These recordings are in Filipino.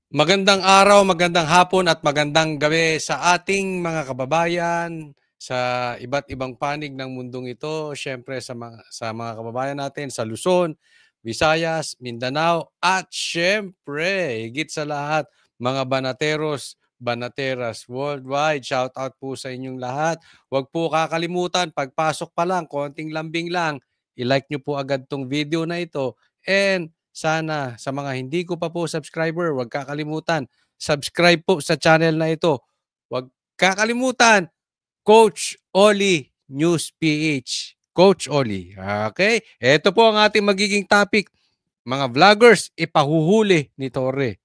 Magandang araw, magandang hapon at magandang gabi sa ating mga kababayan sa iba't ibang panig ng mundong ito. Siyempre sa mga kababayan natin sa Luzon, Visayas, Mindanao at siyempre higit sa lahat mga banateros, banateras worldwide. Shout out po sa inyong lahat. Huwag po kakalimutan pagpasok pa lang, konting lambing lang, i-like nyo po agad tong video na ito and sana sa mga hindi ko pa po subscriber, huwag kakalimutan, subscribe po sa channel na ito. Huwag kakalimutan, Coach Oli News PH. Coach Oli. Okay? Ito po ang ating magiging topic. Mga vloggers, ipahuhuli ni Torre.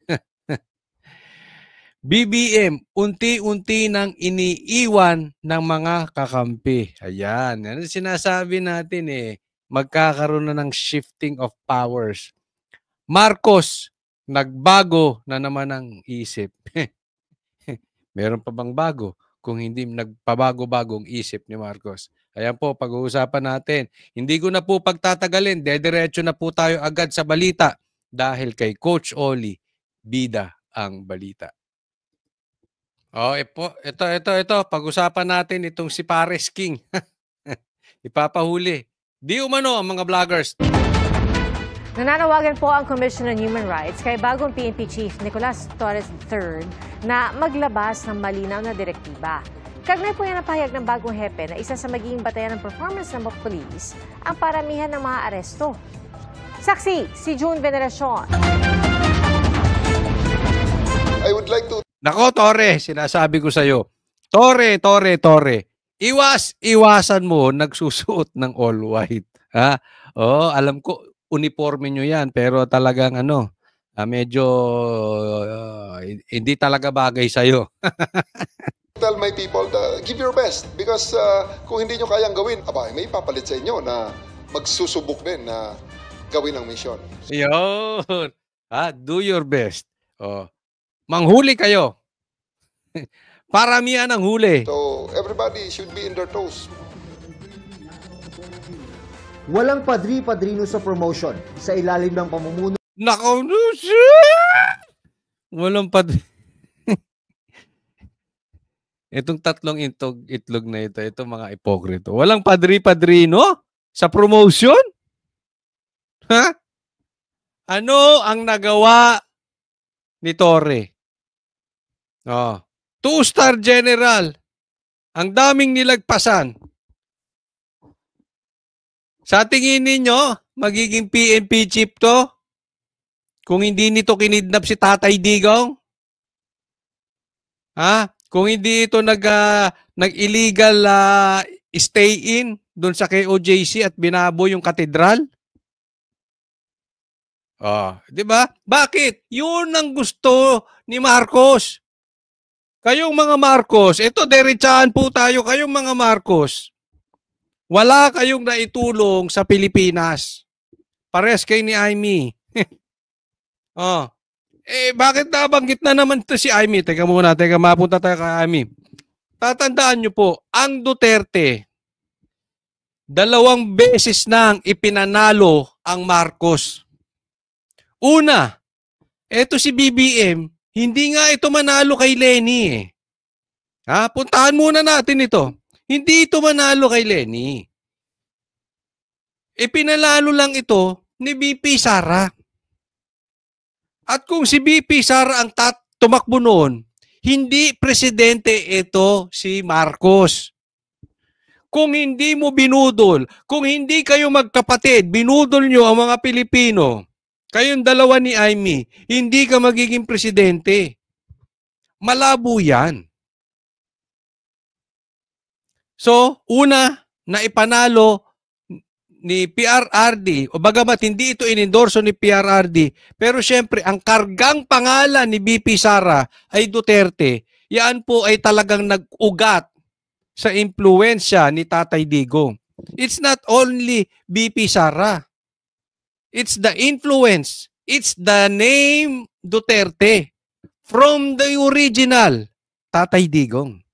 BBM, unti-unti nang iniiwan ng mga kakampi. Ayan. Yan ang sinasabi natin eh. Magkakaroon na ng shifting of powers. Marcos, nagbago na naman ang isip. Meron pa bang bago kung hindi nagpabago-bagong isip ni Marcos? Ayan po, pag-uusapan natin. Hindi ko na po pagtatagalin, dediretso na po tayo agad sa balita dahil kay Coach Oli, bida ang balita. Oh, ito, pag-usapan natin itong si Pares King. Ipapahuli. Di umano ang mga vloggers. Nananawagan po ang Commission on Human Rights kay bagong PNP Chief Nicolas Torres III na maglabas ng malinaw na direktiba. Kagnay po yan ang pahayag ng bagong hepe na isa sa magiging batayan ng performance ng mga polis ang paramihan ng mga aresto. Saksi, si June Veneracion. I would like to... Nako, Torre, sinasabi ko sa'yo. Torre. Iwasan mo nagsusuot ng all white. Ha? Oh, alam ko, uniforme nyo yan, pero talagang medyo hindi talaga bagay sa'yo. tell my people, give your best because kung hindi nyo kayang gawin, may papalit sa inyo na magsusubok din na gawin ang misyon. Yun. Do your best. Oh. Manghuli kayo. Paramihan ang huli. So, everybody should be in their toes. Walang padri-padrino sa promotion sa ilalim ng pamumuno. Nako, walang padri. Itong tatlong itlog na ito mga ipokrito. Walang padri-padrino sa promotion? Ha? Ano ang nagawa ni Torre? Oh, 2-star general. Ang daming nilagpasan. Sa tingin ninyo, magiging PNP chief to? Kung hindi nito kinidnap si Tatay Digong? Ha? Kung hindi ito nag-illegal stay-in doon sa KOJC at binabo yung katedral? Oh, 'di ba? Bakit? 'Yun ang gusto ni Marcos. Kayong mga Marcos, ito diretsahan po tayo, kayong mga Marcos. Wala kayong naitulong sa Pilipinas. Pares kay ni Amy. Oh. Bakit nabanggit na naman ito si Amy? Teka muna, mapunta tayo kay Amy. Tatandaan nyo po, ang Duterte, 2 beses nang ipinanalo ang Marcos. Una, eto si BBM, hindi nga ito manalo kay Lenny eh. Puntahan muna natin ito. Hindi ito manalo kay Lenny. Pinalalo lang ito ni BP Sara. At kung si BP Sara ang tumakbo noon, hindi presidente ito si Marcos. Kung hindi mo binudol, kung hindi kayo magkapatid, binudol nyo ang mga Pilipino, kayong dalawa ni Amy, hindi ka magiging presidente. Malabo yan. So, una, na ipanalo ni PRRD, o bagamat hindi ito inendorso ni PRRD, pero syempre, ang kargang pangalan ni BP Sara ay Duterte, yan po ay talagang nag-ugat sa impluensya ni Tatay Digong. It's not only BP Sara. It's the influence. It's the name Duterte from the original Tatay Digong.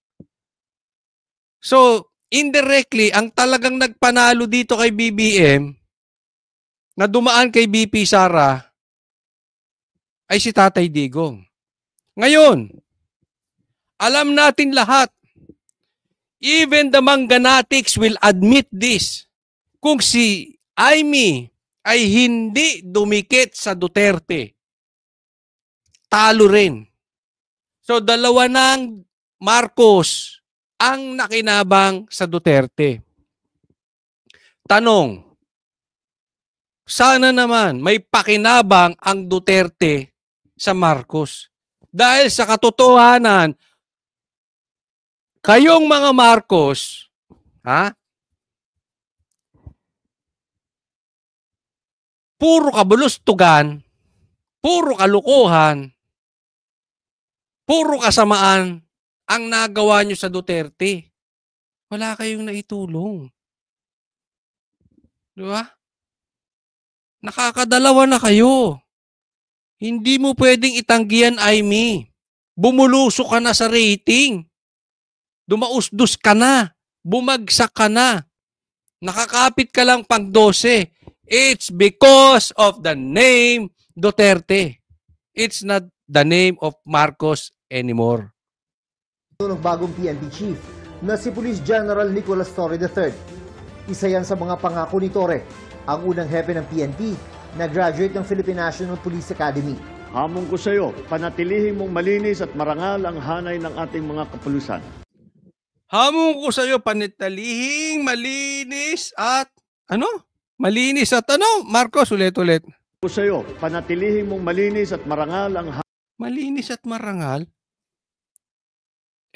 So, indirectly, ang talagang nagpanalo dito kay BBM na dumaan kay BP Sara ay si Tatay Digong. Ngayon, alam natin lahat, even the Manganatics will admit this. Kung si Amy ay hindi dumikit sa Duterte, talo rin. So dalawa ng Marcos ang nakinabang sa Duterte. Tanong, sana naman may pakinabang ang Duterte sa Marcos. Dahil sa katotohanan, kayong mga Marcos, puro kabulustugan, puro kalukuhan, puro kasamaan ang nagawa nyo sa Duterte. Wala kayong naitulong. Di ba? Nakakadalawa na kayo. Hindi mo pwedeng itanggihan, Amy. Bumulusok ka na sa rating. Dumausdos ka na. Bumagsak ka na. Nakakapit ka lang pang 12. It's because of the name Duterte. It's not the name of Marcos anymore. Ng bagong PNP chief na si Police General Nicolas Torre III. Isa yan sa mga pangako ni Torre, ang unang hepe ng PNP na graduate ng Philippine National Police Academy. Hamon ko sa iyo, panatilihin mong malinis at marangal ang hanay ng ating mga kapulisan. Hamon ko sa iyo, panitalihing malinis at Malinis at Marcos, ulit-ulit. Ko sa iyo, panatilihin mong malinis at marangal ang Malinis at marangal?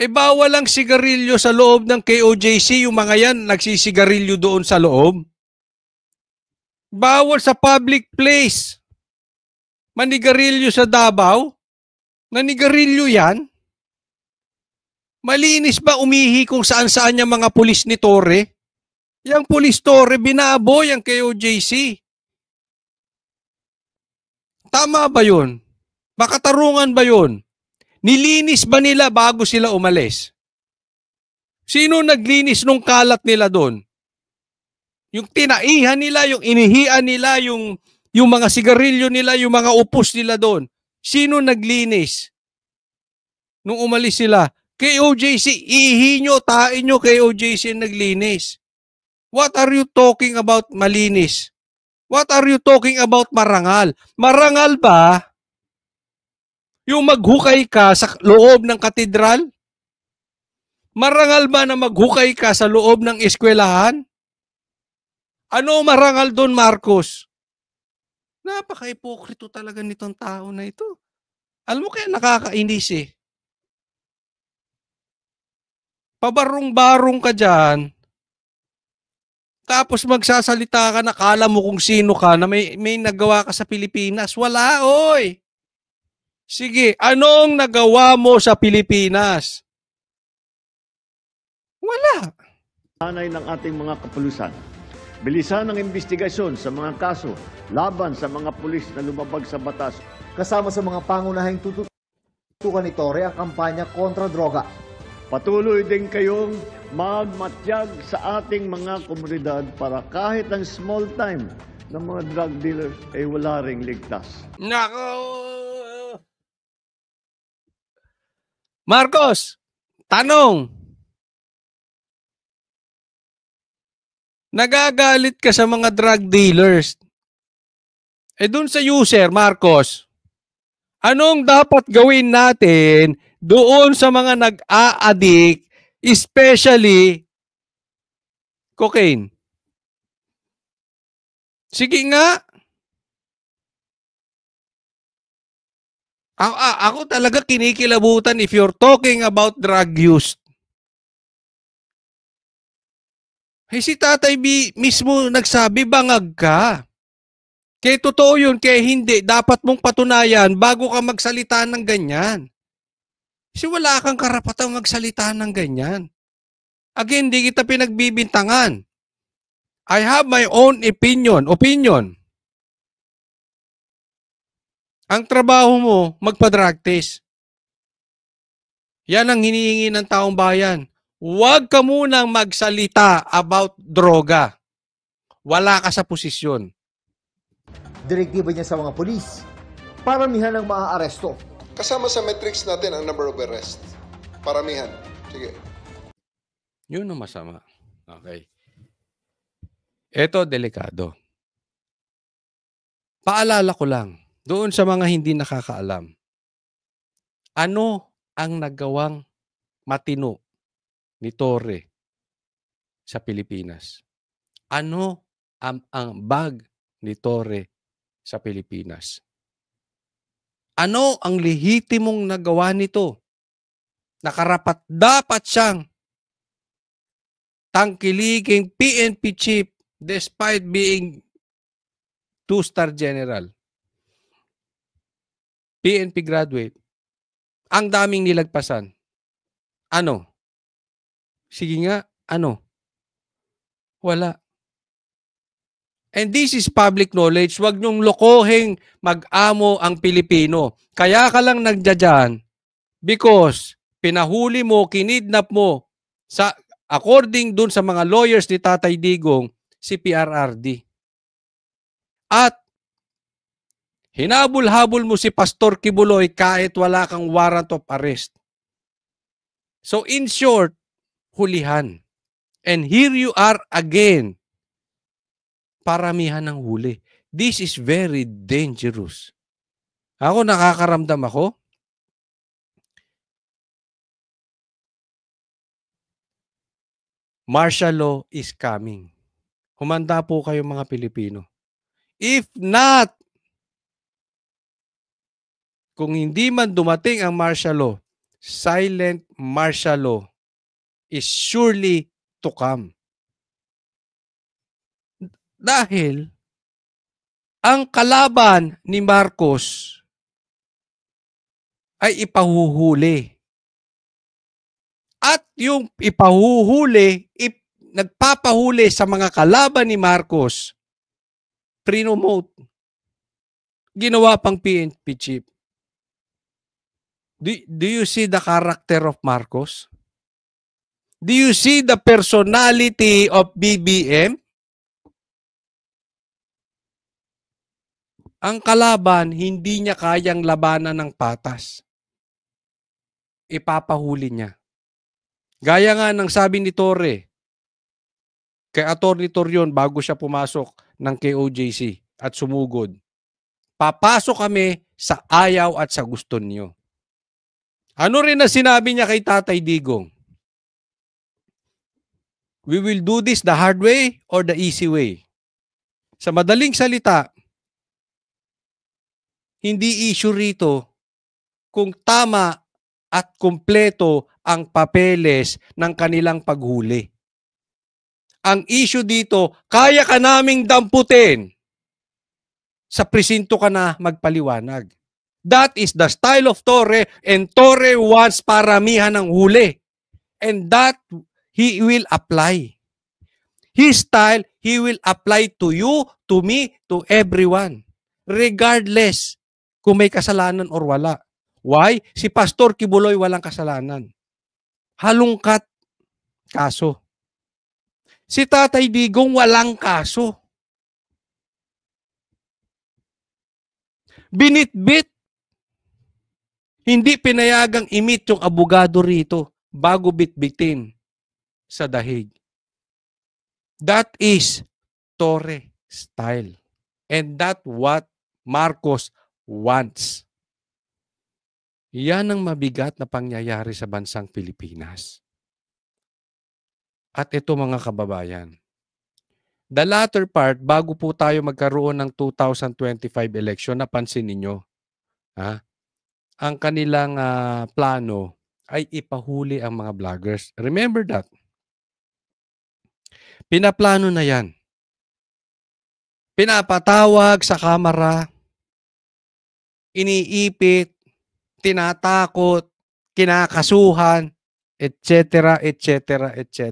Bawal ang sigarilyo sa loob ng KOJC, yung mga yan nagsisigarilyo doon sa loob. Bawal sa public place. Manigarilyo sa Davao? Nanigarilyo yan? Malinis ba umihi kung saan-saan yung mga pulis ni Torre? Yang pulis Torre, binaboy ang KOJC. Tama ba yun? Makatarungan ba yun? Nilinis ba nila bago sila umalis? Sino naglinis nung kalat nila doon? Yung tinaihan nila, yung inihian nila, yung mga sigarilyo nila, yung mga upos nila doon. Sino naglinis? Nung umalis sila, KOJC, ihi nyo, tain nyo, KOJC naglinis. What are you talking about malinis? What are you talking about marangal? Marangal ba yung maghukay ka sa loob ng katedral? Marangal ba na maghukay ka sa loob ng eskwelahan? Ano marangal doon, Marcos? Napaka-hipokrito talaga nitong tao na ito. Alam mo kaya nakakainis eh. Pabarong-barong ka dyan, tapos magsasalita ka na kala mo kung sino ka na may nagawa ka sa Pilipinas. Wala, oy! Sige, anong nagawa mo sa Pilipinas? Wala. hanay ng ating mga kapulisan. Bilisan ang investigasyon sa mga kaso laban sa mga pulis na lumabag sa batas. Kasama sa mga pangunahing tutukan ni Torre ang kampanya kontra droga. Patuloy din kayong magmatyag sa ating mga komunidad para kahit ang small time ng mga drug dealers ay wala ring ligtas. Nako! Marcos, tanong. Nagagalit ka sa mga drug dealers. Dun sa user, Marcos, anong dapat gawin natin doon sa mga nag-a-addict, especially cocaine? Sige nga. Ako talaga kinikilabutan if you're talking about drug use. Si Tatay B mismo nagsabi, bangag ka. Kaya totoo yun, kaya hindi. Dapat mong patunayan bago ka magsalita ng ganyan. Kasi wala kang karapatang magsalita ng ganyan. Again, di kita pinagbibintangan. I have my own opinion. Ang trabaho mo, magpa-drug test. Yan ang hinihingi ng taong bayan. Huwag ka munang magsalita about droga. Wala ka sa posisyon. Direktiba niya sa mga pulis, paramihan ang maaaresto. Kasama sa metrics natin ang number of arrest. Paramihan. Sige. Yun ang masama. Okay. Ito, delikado. Paalala ko lang, doon sa mga hindi nakakaalam, ano ang nagawang matino ni Torre sa Pilipinas? Ano ang bag ni Torre sa Pilipinas? Ano ang lehitimong nagawa nito? Nakarapat dapat siyang tangkiliging PNP chief despite being two-star general. PNP graduate. Ang daming nilagpasan. Ano? Sige nga, ano? Wala. And this is public knowledge. Huwag niyong lokoheng mag-amo ang Pilipino. Kaya ka lang nagdadyan because pinahuli mo, kinidnap mo sa according dun sa mga lawyers ni Tatay Digong, si PRRD. At hinabol-habol mo si Pastor Kibuloy kahit wala kang warrant of arrest. So in short, hulihan. And here you are again. Paramihan ng huli. This is very dangerous. Ako nakakaramdam ako. Martial law is coming. Humanda po kayo mga Pilipino. If not, kung hindi man dumating ang martial law, silent martial law is surely to come. Dahil ang kalaban ni Marcos ay ipahuhuli. At yung ipahuhuli, nagpapahuli sa mga kalaban ni Marcos, prinomote. Ginawa pang PNP chief. Do you see the character of Marcos? Do you see the personality of BBM? Ang kalaban, hindi niya kayang labanan ng patas. Ipapahuli niya. Gaya nga ng sabi ni Torre, kay Atty. Torion bago siya pumasok ng KOJC at sumugod. Papasok kami sa ayaw at sa gusto niyo. Ano rin na sinabi niya kay Tatay Digong? We will do this the hard way or the easy way. Sa madaling salita, hindi issue rito kung tama at kumpleto ang papeles ng kanilang paghuli. Ang issue dito, kaya ka naming damputin. Sa presinto ka na magpaliwanag. That is the style of Torre, and Torre wants paramihan ng huli. And that he will apply. His style, he will apply to you, to me, to everyone. Regardless kung may kasalanan or wala. Why? Si Pastor Kibuloy walang kasalanan. Halungkat kaso. Si Tatay Digong walang kaso. Binitbit. Hindi pinayagang imit yung abogado rito bago bitbitin sa dahig. That is Torre style. And that what Marcos wants. Yan ang mabigat na pangyayari sa bansang Pilipinas. At ito mga kababayan, the latter part, bago po tayo magkaroon ng 2025 election, napansin ninyo, ang kanilang plano ay ipahuli ang mga vloggers. Remember that. Pinaplano na yan. Pinapatawag sa kamera, iniipit, tinatakot, kinakasuhan, etc., etc., etc.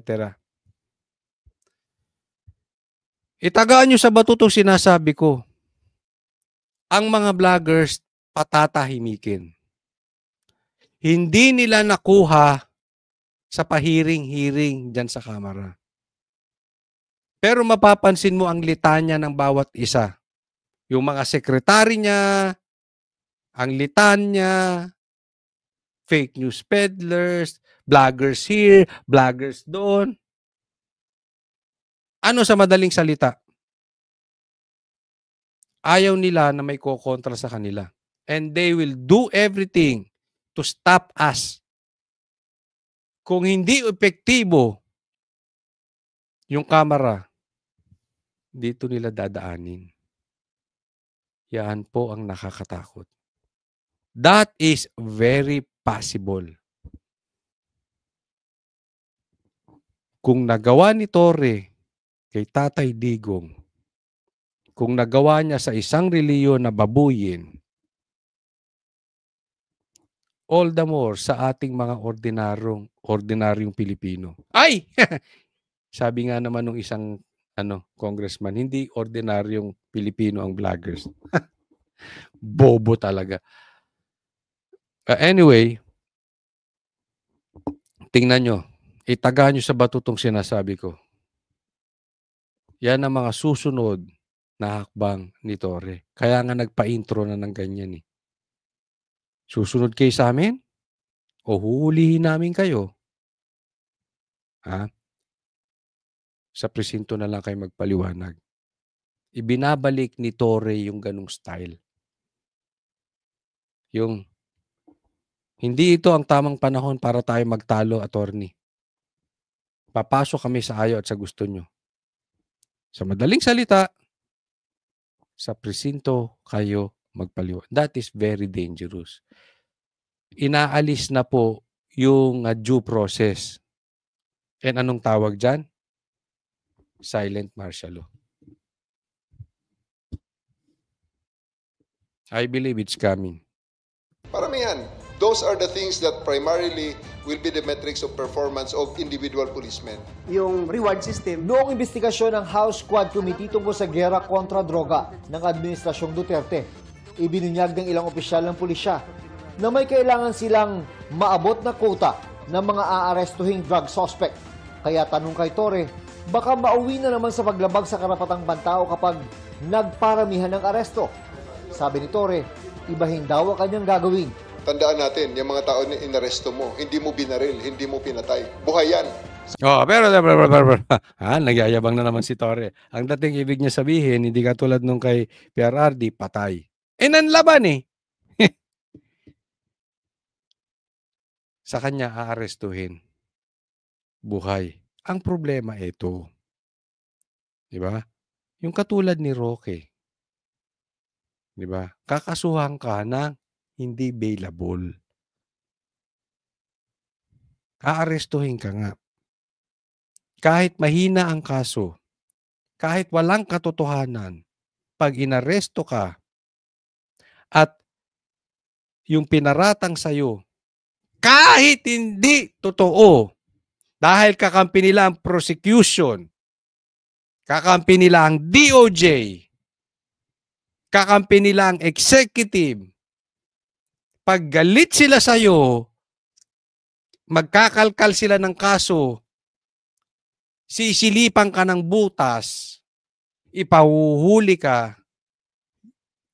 Itagaan nyo sa batuto sinasabi ko. Ang mga vloggers patatahimikin. Hindi nila nakuha sa pahiring-hiring dyan sa kamera. Pero mapapansin mo ang litanya ng bawat isa. Yung mga sekretary niya, ang litanya, fake news peddlers, vloggers here, vloggers doon. Ano sa madaling salita? Ayaw nila na may kokontra sa kanila. And they will do everything to stop us. Kung hindi epektibo yung kamera, dito nila dadaanin. Yan po ang nakakatakot. That is very possible. Kung nagawa ni Torre kay Tatay Digong, kung nagawa niya sa isang reliyon na babuyin, all the more sa ating mga ordinaryong Pilipino. Ay! Sabi nga naman ng isang congressman, hindi ordinaryong Pilipino ang vloggers. Bobo talaga. Anyway, tingnan nyo. Itaga nyo sa bato tong sinasabi ko. Yan ang mga susunod na hakbang ni Torre. Kaya nga nagpa-intro na ng ganyan eh. Susunod kayo sa amin? O huhulihin namin kayo? Ha? Sa presinto na lang kayo magpaliwanag. Ibinabalik ni Torre yung ganong style. Yung, hindi ito ang tamang panahon para tayo magtalo, attorney. Papasok kami sa ayaw at sa gusto nyo. Sa madaling salita, sa presinto kayo magpaliwanag. That is very dangerous. Inaalis na po yung due process. And anong tawag dyan? Silent martial law. I believe it's coming. Paramihan. Those are the things that primarily will be the metrics of performance of individual policemen. Yung reward system. Noong investigasyon ng House Quad Committee tungkol sa gera kontra droga ng Administrasyong Duterte, ibinunyag ng ilang opisyal ng pulisya na may kailangan silang maabot na quota ng mga aarestuhing drug suspect. Kaya tanong kay Torre, baka mauwi na naman sa paglabag sa karapatang pantao kapag nagparamihan ng aresto. Sabi ni Torre, ibahin daw ang kanyang gagawin. Tandaan natin, yung mga tao na inaresto mo, hindi mo binaril, hindi mo pinatay. Buhay yan. Oh, pero nagyayabang na naman si Torre. Ang dating ibig niya sabihin, hindi katulad nung kay PRRD, patay. Nanlaban eh. Sa kanya aarestuhin. Buhay. Ang problema ito. Di ba? Yung katulad ni Roque. Di ba? Kakasuhan ka ng hindi bailable. Aarestuhin ka nga. Kahit mahina ang kaso, kahit walang katotohanan, pag inaresto ka at yung pinaratang sa'yo, kahit hindi totoo, dahil kakampi nila ang prosecution, kakampi nila ang DOJ, kakampi nila ang executive, pag galit sila sa'yo, magkakalkal sila ng kaso, sisilipan ka ng butas, ipahuhuli ka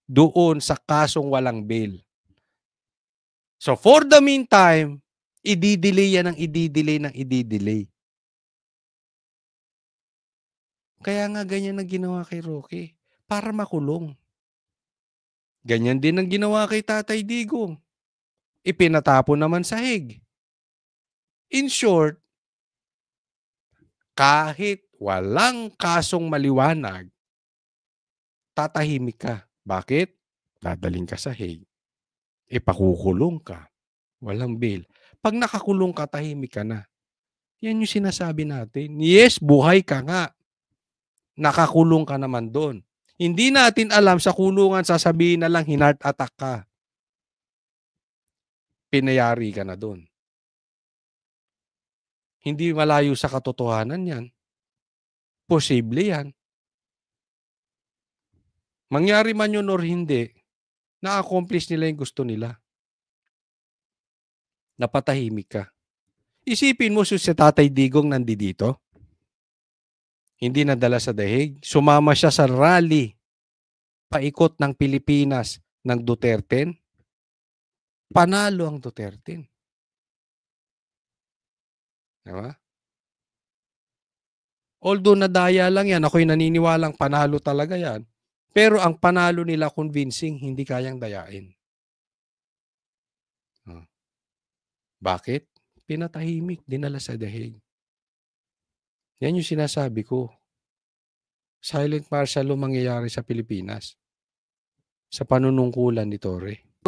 doon sa kasong walang bail. So for the meantime, i-delay yan ng i-delay. Kaya nga ganyan ang ginawa kay Roque, para makulong. Ganyan din ang ginawa kay Tatay Digong. Ipinatapon naman sa Hague. In short, kahit walang kasong maliwanag, tatahimik ka. Bakit? Dadaling ka sa Hague. Ipakukulong ka. Walang bail. Pag nakakulong ka, tahimik ka na. Yan yung sinasabi natin. Yes, buhay ka nga. Nakakulong ka naman doon. Hindi natin alam sa kulungan, sasabihin na lang hinart attack ka. Pinayari ka na doon. Hindi malayo sa katotohanan yan. Posible yan. Mangyari man yun or hindi, na-accomplish nila yung gusto nila. Napatahimik ka. Isipin mo si Tatay Digong nandito. Hindi nadala sa The Hague. Sumama siya sa rally paikot ng Pilipinas ng Duterte. Panalo ang Duterte. Diba? Although nadaya lang yan, ako'y naniniwalang panalo talaga yan. Pero ang panalo nila convincing, hindi kayang dayain. Bakit? Pinatahimik, dinala sa dahig. Yan yung sinasabi ko. Silent martial law mangyayari sa Pilipinas. Sa panunungkulan ni Torre.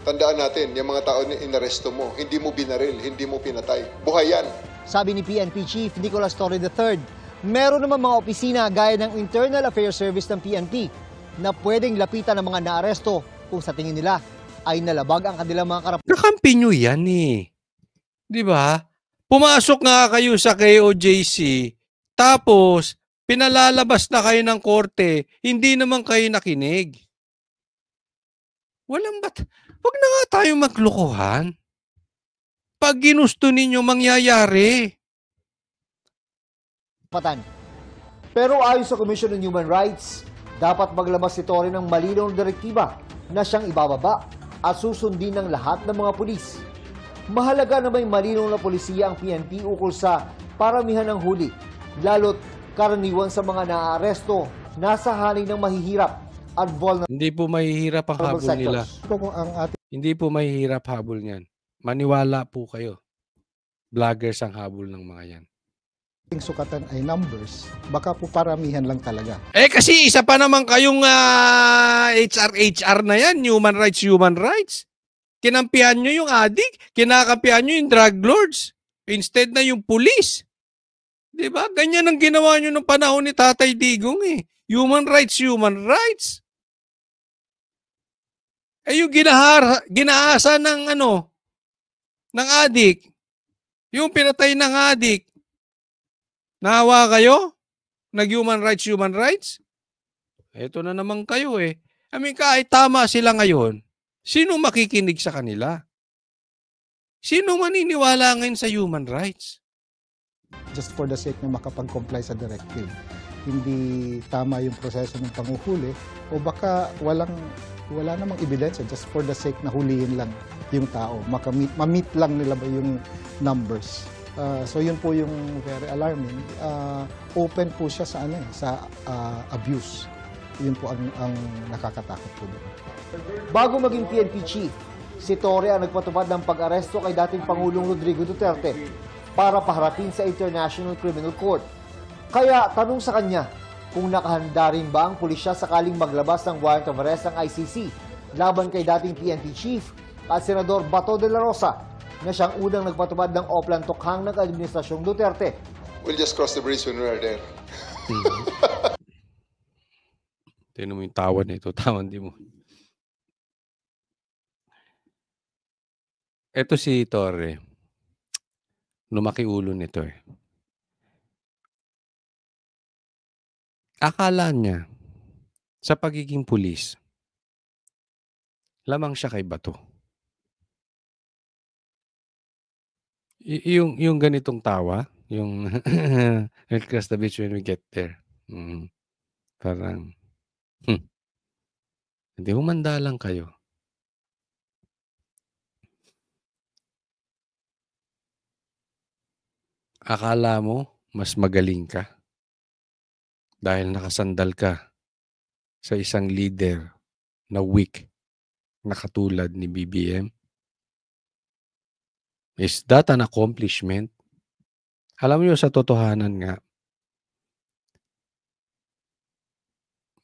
Tandaan natin, yung mga tao na inaresto mo, hindi mo binaril, hindi mo pinatay. Buhay yan. Sabi ni PNP Chief Nicolas Torre III, meron naman mga opisina gaya ng Internal Affairs Service ng PNP na pwedeng lapitan ng mga naaresto kung sa tingin nila ay nalabag ang kanilang mga karapatan. Kakampi nyo yan eh. Di ba? Pumasok nga kayo sa KOJC, tapos pinalalabas na kayo ng korte, hindi naman kayo nakinig. Wag na nga tayong maglokohan. Pag ginusto ninyo, mangyayari. Pero ayon sa Commission on Human Rights, dapat maglabas si Torre ng malinaw na direktiba na siyang ibababa at susundin ng lahat ng mga pulis. Mahalaga na may malinaw na polisiya ang PNP ukol sa paramihan ng huli, lalo't karaniwan sa mga naaaresto nasa hanay ng mahihirap at vulnerable. Hindi po mahihirap ang habol nila. Hindi po mahihirap habol niyan. Maniwala po kayo. Vloggers ang habol ng mga yan. Yung sukatan ay numbers, baka po paramihan lang talaga. Eh kasi isa pa naman kayong HR na yan, human rights. Kinampihan nyo yung addict, kinakampihan nyo yung drug lords, instead na yung police. Diba? Ganyan ang ginawa nyo ng panahon ni Tatay Digong eh. Human rights. Eh yung ginaasa ng ng addict, yung pinatay ng addict, nahawa kayo? Nag-human rights? Ito na naman kayo eh. I mean, kahit tama sila ngayon, sino makikinig sa kanila? Sino maniniwala ngayon sa human rights? Just for the sake na makapag-comply sa directive. Hindi tama yung proseso ng panguhuli o baka wala namang ebidensya just for the sake na hulihin lang yung tao. Ma-meet lang nila ba yung numbers. So yun po yung very alarming. Open po siya sa abuse. Yun po ang nakakatakot po doon. Bago maging PNP chief, si Torre ang nagpatupad ng pag-aresto kay dating Pangulong Rodrigo Duterte para paharapin sa International Criminal Court. Kaya tanong sa kanya kung nakahanda rin ba ang pulisya sakaling maglabas ng warrant of arrest ng ICC laban kay dating PNP chief at Senador Bato de la Rosa na siyang unang nagpatupad ng Oplan Tokhang ng Administrasyong Duterte. We'll just cross the bridge when we are there. Tignan mo yung tawan nito, tawan di mo. Ito si Torre. Lumaki ulo nito eh. Akala niya sa pagiging pulis, lamang siya kay Bato. Yung ganitong tawa, yung we'll cross the beach when we get there. Parang, hindi, humanda lang kayo. Akala mo, mas magaling ka dahil nakasandal ka sa isang leader na weak na katulad ni BBM? Is that an accomplishment? Alam niyo, sa totohanan nga,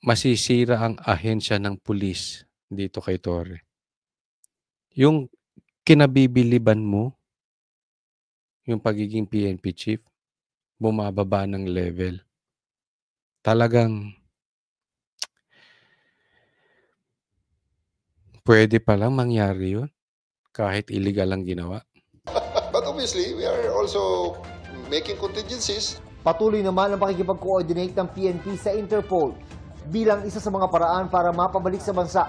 masisira ang ahensya ng pulis dito kay Torre. Yung kinabibiliban mo, yung pagiging PNP chief, bumababa ng level. Talagang pwede palang mangyari yun kahit illegal ang ginawa. But obviously, we are also making contingencies. Patuloy naman ang pakikipag-coordinate ng PNP sa Interpol bilang isa sa mga paraan para mapabalik sa bansa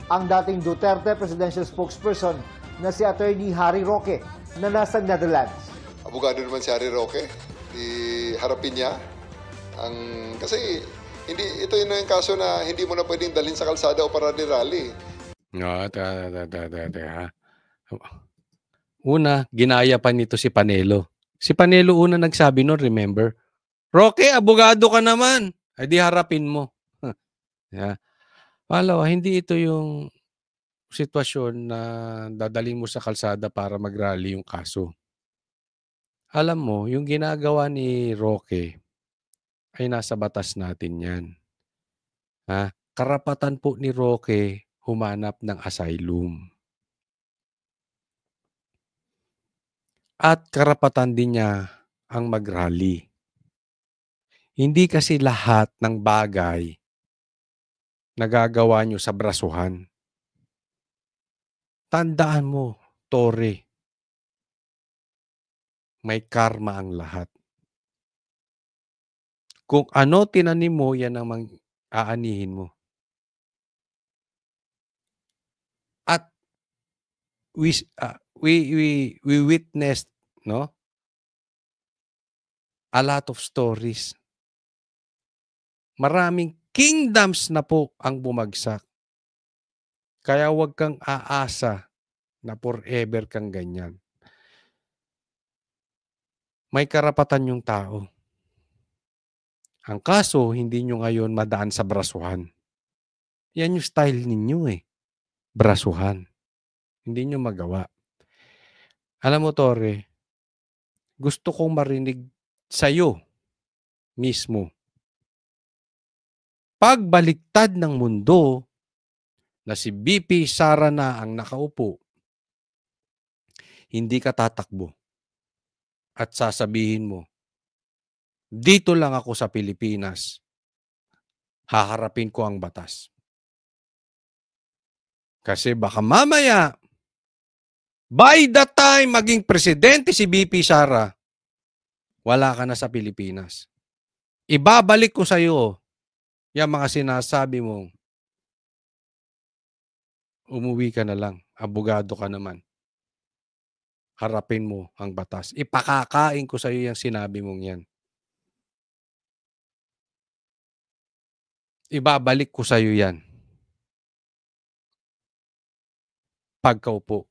ang dating Duterte Presidential Spokesperson na si Attorney Harry Roque na nasa Netherlands. Abogado naman si Harry Roque. Harapin niya. Kasi ito yung kaso na hindi mo na pwedeng dalhin sa kalsada o para rally. No, Una, ginaya pa nito si Panelo. Si Panelo una nagsabi nun, remember? Roque, abogado ka naman. Ay di harapin mo. Yeah. Pangalawa, hindi ito yung sitwasyon na dadalhin mo sa kalsada para mag-rally yung kaso. Alam mo, yung ginagawa ni Roque ay nasa batas natin yan. Ha? Karapatan po ni Roque humanap ng asylum. At karapatan din niya ang mag-rally. Hindi kasi lahat ng bagay nagagawa nyo sa brasuhan. Tandaan mo, Tore, may karma ang lahat. Kung ano tinanim mo, yan ang aanihin mo. At we witnessed, no, a lot of stories. Maraming kingdoms na po ang bumagsak. Kaya huwag kang aasa na forever kang ganyan. May karapatan yung tao. Ang kaso, hindi nyo ngayon madaan sa brasuhan. Yan yung style ninyo eh. Brasuhan. Hindi nyo magawa. Alam mo, Tore, gusto kong marinig sa'yo mismo. Pagbaliktad ng mundo na si BP Sara na ang nakaupo, hindi ka tatakbo at sasabihin mo, dito lang ako sa Pilipinas, haharapin ko ang batas. Kasi baka mamaya, by the time maging presidente si BP Sara, wala ka na sa Pilipinas. Ibabalik ko sa iyo yung mga sinasabi mong umuwi ka na lang, abogado ka naman. Harapin mo ang batas. Ipakakain ko sa iyo yung sinabi mong yan. Ibabalik ko sa iyo yan. Pagkaupo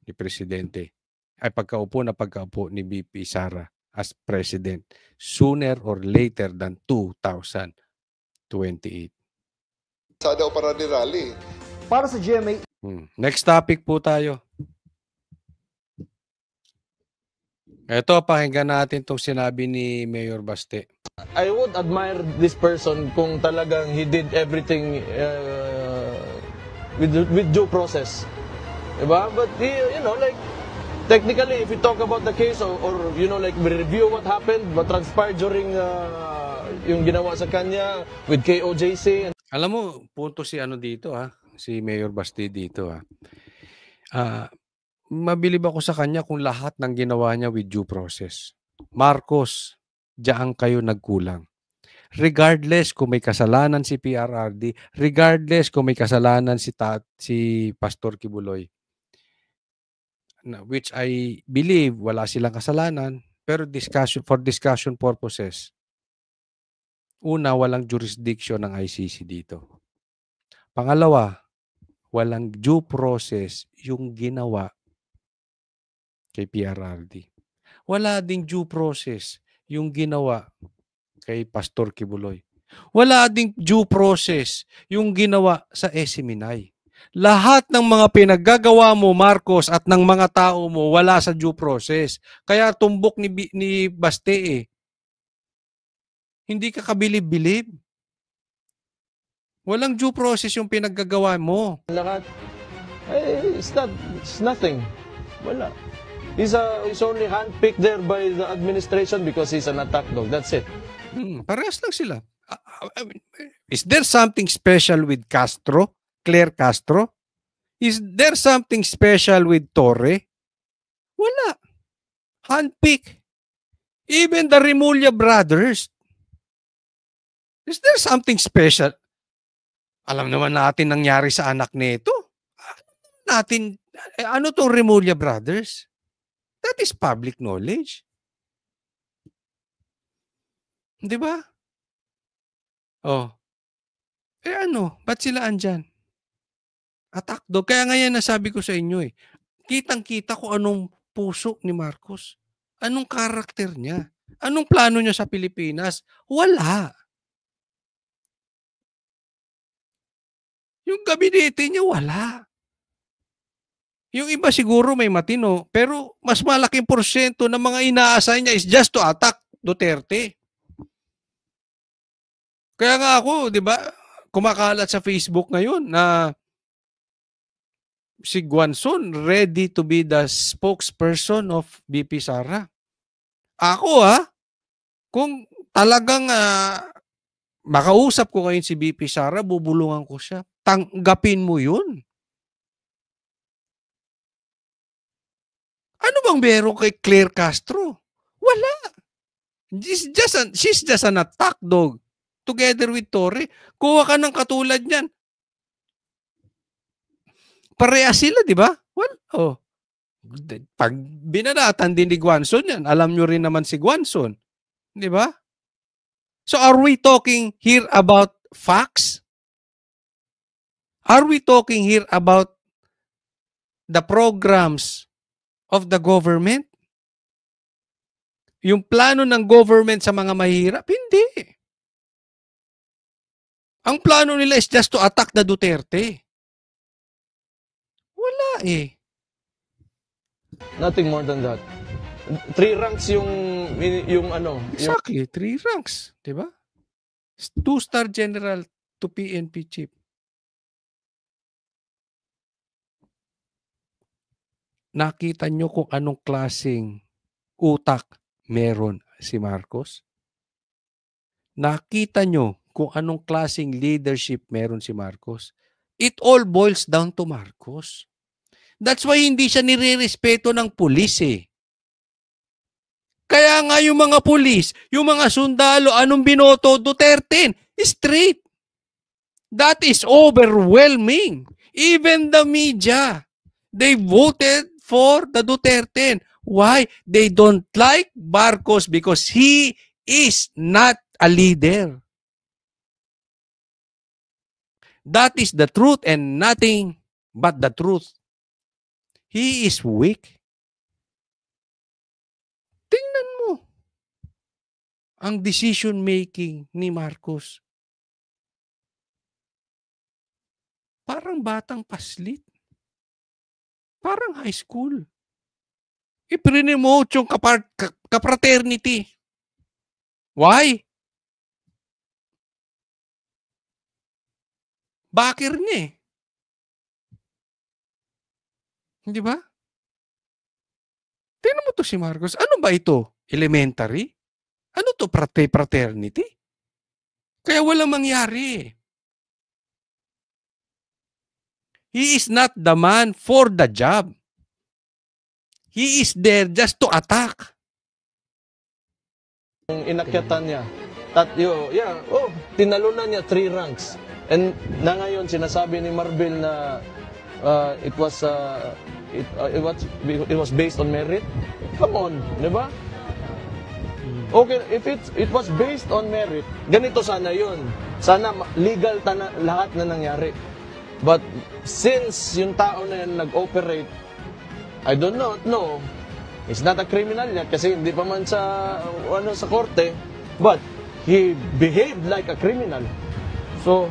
ni Presidente. Ay pagkaupo ni BP Sara as President sooner or later than 2028. Sa daw para ni rally. Para sa GMA Next topic po tayo. Ito, pakinggan natin itong sinabi ni Mayor Baste. I would admire this person kung talagang he did everything with due process. Diba? But he, you know, like, technically, if we talk about the case or you know, like, we review what happened, what transpired during yung ginawa sa kanya with KOJC. Alam mo, punto si ano dito si Mayor Baste dito mabilib ako sa kanya kung lahat ng ginawa niya with due process. Marcos, diyan kayo nagkulang. Regardless kung may kasalanan si PRRD, regardless kung may kasalanan si Pastor Kibuloy, which I believe wala silang kasalanan, pero for discussion purposes, una, walang jurisdiction ng ICC dito. Pangalawa, walang due process yung ginawa kay PRRD. Wala ding due process yung ginawa kay Pastor Kibuloy. Wala ding due process yung ginawa sa Esiminay. Lahat ng mga pinaggagawa mo, Marcos, at ng mga tao mo, wala sa due process. Kaya tumbok ni Baste Hindi ka kabilib-bilib. Walang due process yung pinaggagawa mo. Lahat, it's nothing. Wala. He's only handpicked there by the administration because he's an attack dog. That's it. Parehas lang sila. Is there something special with Castro? Claire Castro? Is there something special with Torre? Wala. Handpick. Even the Remulla brothers. Is there something special? Alam naman natin nangyari sa anak nito. Ano tong Remulla brothers? That is public knowledge. Di ba? Ba't sila andyan? Attack dog. Kaya ngayon nasabi ko sa inyo kitang-kita ko anong puso ni Marcos. Anong karakter niya? Anong plano niya sa Pilipinas? Wala. Yung gabinete niya wala. Yung iba siguro may matino, pero mas malaking porsyento ng mga ina-assign niya is just to attack Duterte. Kaya nga ako, 'di ba, kumakalat sa Facebook ngayon na si Guanzon ready to be the spokesperson of VP Sara. Ako kung talagang makausap ko ngayon si VP Sara, bubulungan ko siya. Tanggapin mo 'yun. Ano bang meron kay Claire Castro? Wala. She's just an attack dog together with Torre. Kuha ka ng katulad niyan. Parehas sila, di ba? Well, pag binanatan din ni Guanzon yan, alam nyo rin naman si Guanzon. Di ba? So are we talking here about facts? Are we talking here about the programs of the government? Yung plano ng government sa mga mahirap? Hindi. Ang plano nila is just to attack the Duterte. Wala eh. Nothing more than that. 3 ranks yung ano. Exactly, 3 ranks. Diba? 2-star general to PNP chief. Nakita nyo kung anong klaseng utak meron si Marcos? Nakita nyo kung anong klaseng leadership meron si Marcos? It all boils down to Marcos. That's why hindi siya nire-respeto ng pulis eh. Kaya nga yung mga pulis, yung mga sundalo, anong binoto? Duterte. Straight. That is overwhelming. Even the media, they voted for the Duterte. Why? They don't like Marcos because he is not a leader. That is the truth and nothing but the truth. He is weak. Tingnan mo ang decision making ni Marcos. Parang batang paslit. Parang high school. Iprinomote yung kapraternity. Why? Bakir niya eh. Hindi ba? Tingnan mo to si Marcos. Ano ba ito? Elementary? Ano to? Fraternity? Kaya walang mangyari. He is not the man for the job. He is there just to attack. Yung inakyatan niya. Tinalunan niya 3 ranks. And na ngayon sinasabi ni Marbil na it was based on merit. Come on, di ba? Okay, if it was based on merit, ganito sana yun. Sana legal lahat na nangyari. But since yung tao na yan nag-operate, I don't know, he's not a criminal yet kasi hindi pa man sa korte, but he behaved like a criminal. So,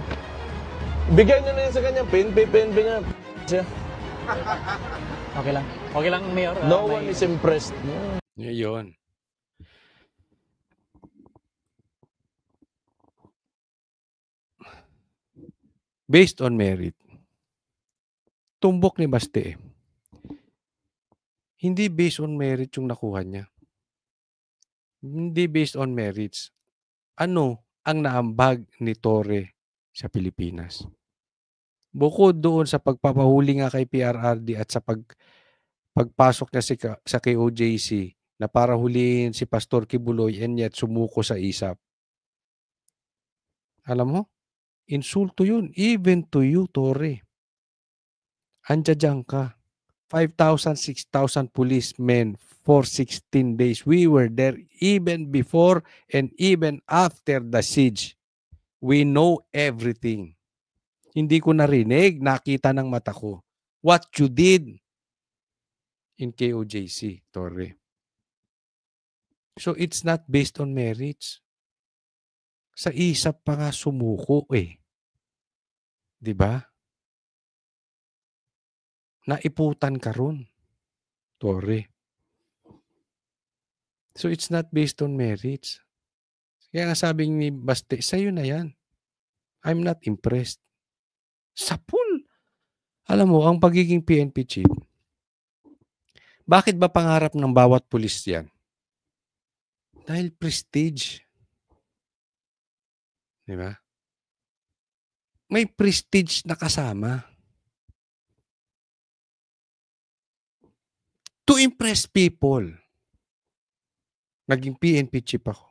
bigay na yan sa kanya, PNP niya. Okay lang. Okay lang, Mayor. No one is impressed. Yun. Based on merit. Tumbok ni Baste. Hindi based on merit yung nakuha niya. Hindi based on merits. Ano ang naambag ni Torre sa Pilipinas? Bukod doon sa pagpapahuli nga kay PRRD at sa pagpasok niya sa KOJC na para huliin si Pastor Kibuloy and yet sumuko sa ISAP. Alam mo? Insulto yun. Even to you, Torre. Andiyan ka. 5,000, 6,000 policemen for 16 days. We were there even before and even after the siege. We know everything. Hindi ko narinig, nakita ng mata ko. What you did in KOJC, Torre. So it's not based on merits. Sa ISAP pa nga sumuko eh. 'Di ba? Naiputan ka ron, Torre. So it's not based on merits. Kaya nga sabi ni Baste, sa'yo na yan. I'm not impressed. Sapul! Alam mo, ang pagiging PNP chief, bakit ba pangarap ng bawat pulis yan? Dahil prestige. Di ba? May prestige na kasama. To impress people. Naging PNP chief ako.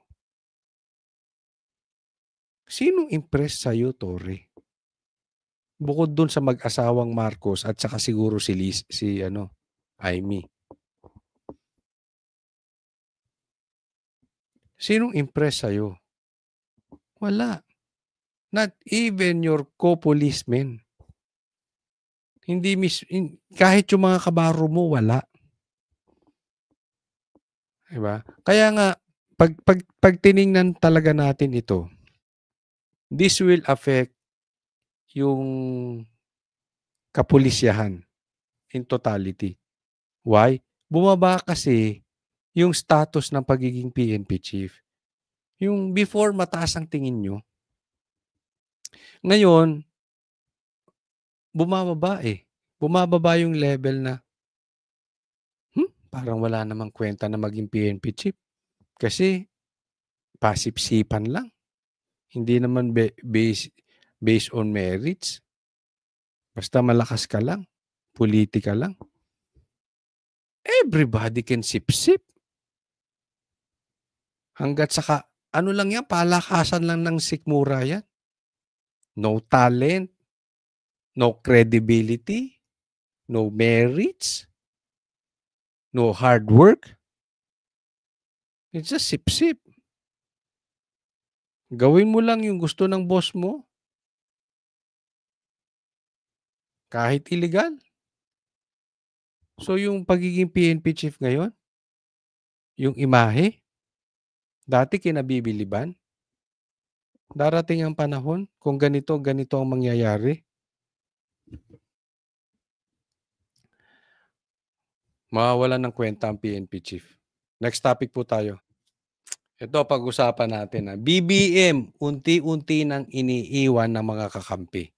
Sinong impress sa'yo, Torre? Bukod dun sa mag-asawang Marcos at saka siguro si Amy. Sinong impress sa'yo? Wala. Not even your co-policemen. Kahit yung mga kabaro mo, wala. Diba? Kaya nga, pag tiningnan talaga natin ito, this will affect yung kapulisyahan in totality. Why? Bumaba kasi yung status ng pagiging PNP chief. Yung before mataas ang tingin nyo. Ngayon, bumababa eh. Bumababa yung level na parang wala namang kwenta na maging PNP chief. Kasi pasipsipan lang. Hindi naman based on merits. Basta malakas ka lang. Politika lang. Everybody can sip-sip. Hanggat saka, ano lang yan, palakasan lang ng sikmura yan. No talent, no credibility, no merits, no hard work. It's just sip-sip. Gawin mo lang yung gusto ng boss mo. Kahit illegal. So yung pagiging PNP chief ngayon, yung imahe, dati kinabibiliban. Darating ang panahon, kung ganito ang mangyayari. Mawawalan ng kwenta ang PNP chief. Next topic po tayo. Ito pag-usapan natin. BBM, unti-unti nang iniiwan ng mga kakampi.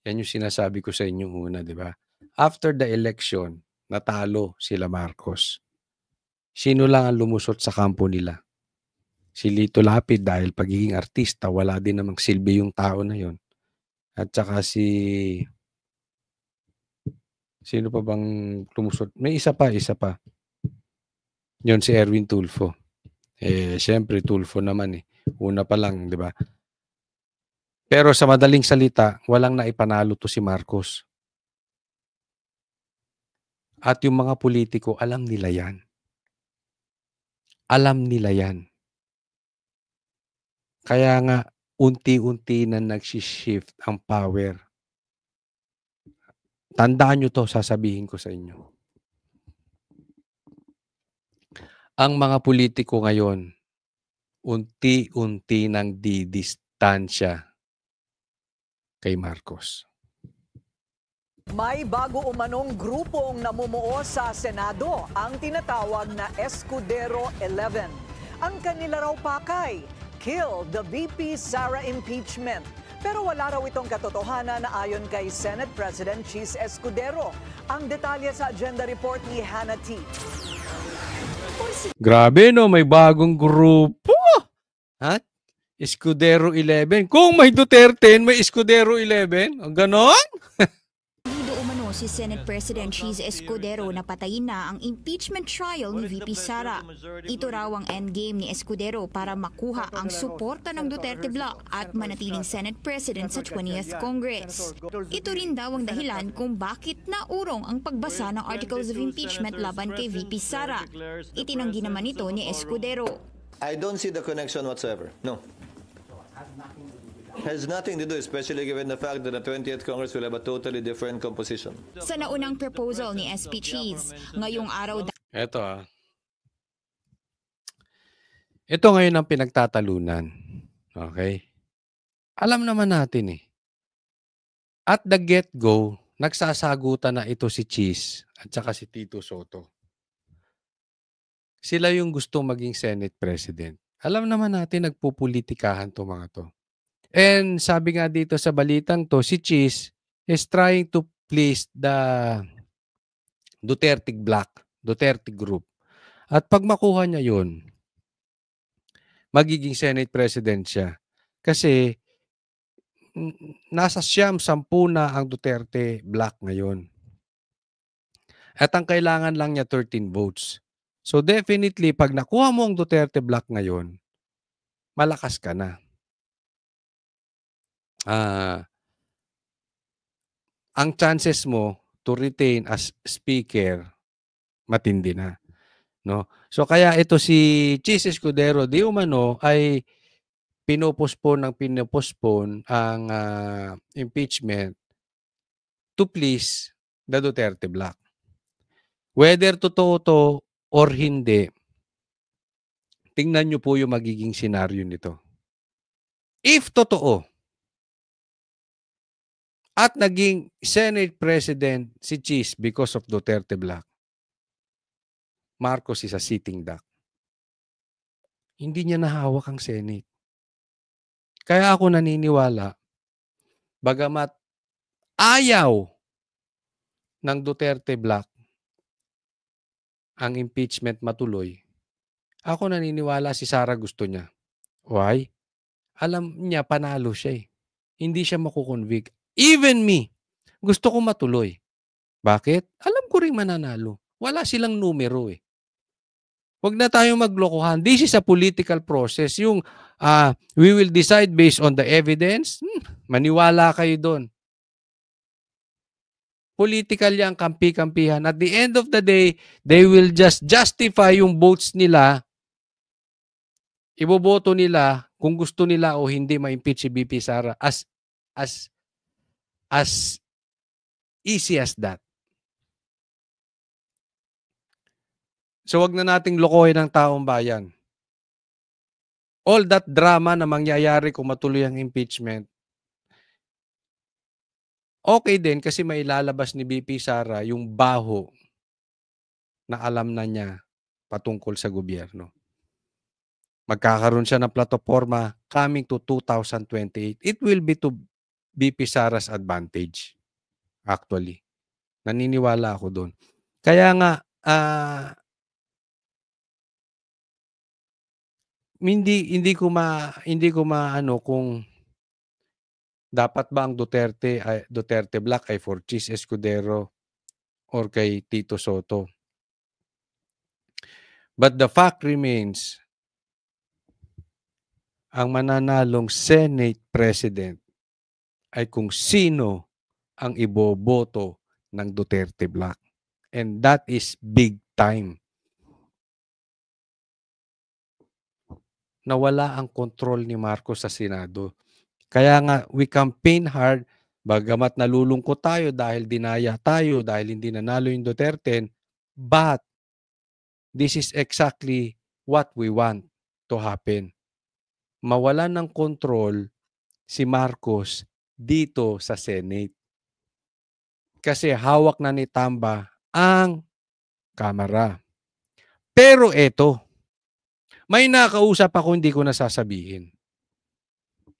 Yan yung sinasabi ko sa inyo una, di ba? After the election, natalo sila Marcos. Sino lang ang lumusot sa kampo nila? Si Lito Lapid dahil pagiging artista, wala din namang silbi yung tao na yon. At saka sino pa bang lumusot? May isa pa. Yon si Erwin Tulfo. Siyempre Tulfo naman eh. Una pa lang, di ba? Pero sa madaling salita, walang naipanalo to si Marcos. At yung mga politiko, alam nila yan. Alam nila yan. Kaya nga, unti-unti na nagsishift ang power. Tandaan nyo to, sasabihin ko sa inyo. Ang mga politiko ngayon, unti-unti nang didistansya kay Marcos. May bago umanong grupong namumuo sa Senado, ang tinatawag na Escudero 11. Ang kanila raw pakay, kill the VP Sara impeachment. Pero wala raw itong katotohanan na ayon kay Senate President Chis Escudero. Ang detalye sa agenda report ni Hannah T. Grabe no, may bagong grupo. At Escudero 11. Kung may Duterte, may Escudero 11. Ganon? Si Senate President Chis Escudero na patayin na ang impeachment trial ni VP Sara. Ito raw ang endgame ni Escudero para makuha ang suporta ng Duterte Bloc at manatiling Senate President sa 20th Congress. Ito rin daw ang dahilan kung bakit naurong ang pagbasa ng Articles of Impeachment laban kay VP Sara. Itinanggi naman ito ni Escudero. I don't see the connection whatsoever. No. Has nothing to do, especially given the fact that the 20th Congress will have a totally different composition. Sa naunang proposal ni SP Chis, ngayong araw... Eto Ito ngayon ang pinagtatalunan. Okay? Alam naman natin eh. At the get-go, nagsasagutan na ito si Cheese at saka si Tito Soto. Sila yung gustong maging Senate President. Alam naman natin nagpupolitikahan to mga to. And sabi nga dito sa balitang to, si Cheese is trying to please the Duterte group. At pag makuha niya yun, magiging Senate President siya. Kasi nasa 10 na ang Duterte Black ngayon. At ang kailangan lang niya 13 votes. So definitely, pag nakuha mo ang Duterte Black ngayon, malakas ka na. Ang chances mo to retain as speaker, matindi na. No? So kaya ito si Cheese Escudero di umano ay pinopospone ang impeachment to please the Duterte Black. Whether totoo to or hindi, tingnan nyo po yung magiging senaryo nito. If totoo, at naging Senate President si Cheese because of Duterte Black, Marcos is a sitting duck. Hindi niya nahawak ang Senate. Kaya ako naniniwala, bagamat ayaw ng Duterte Black ang impeachment matuloy, ako naniniwala si Sara gusto niya. Why? Alam niya panalo siya eh. Hindi siya makukonvict. Even me, gusto ko matuloy. Bakit? Alam ko rin mananalo. Wala silang numero eh. Huwag na tayong maglokohan. This is a political process. Yung we will decide based on the evidence, maniwala kayo doon. Political yan, kampi-kampihan. At the end of the day, they will just justify yung votes nila. Iboboto nila kung gusto nila o hindi ma-impeach si BP Sara as easy as that. So wag na nating lokohin ang taong bayan. All that drama na mangyayari kung matuloy ang impeachment, okay din kasi may lalabas ni BP Sara yung baho na alam na niya patungkol sa gobyerno. Magkakaroon siya ng plataforma coming to 2028. It will be to BP Sara's advantage. Actually. Naniniwala ako doon. Kaya nga, hindi ko maano kung dapat ba ang Duterte Black ay for Cheese Escudero or kay Tito Soto. But the fact remains, ang mananalong Senate President ay kung sino ang iboboto ng Duterte Black. And that is big time. Nawala ang control ni Marcos sa Senado. Kaya nga, we campaign hard, bagamat nalulungkot tayo dahil dinaya tayo, dahil hindi nanalo yung Duterte, but this is exactly what we want to happen. Mawalan ng control si Marcos dito sa Senate. Kasi hawak na ni Tamba ang Kamara. Pero eto, may nakausap ako hindi ko nasasabihin.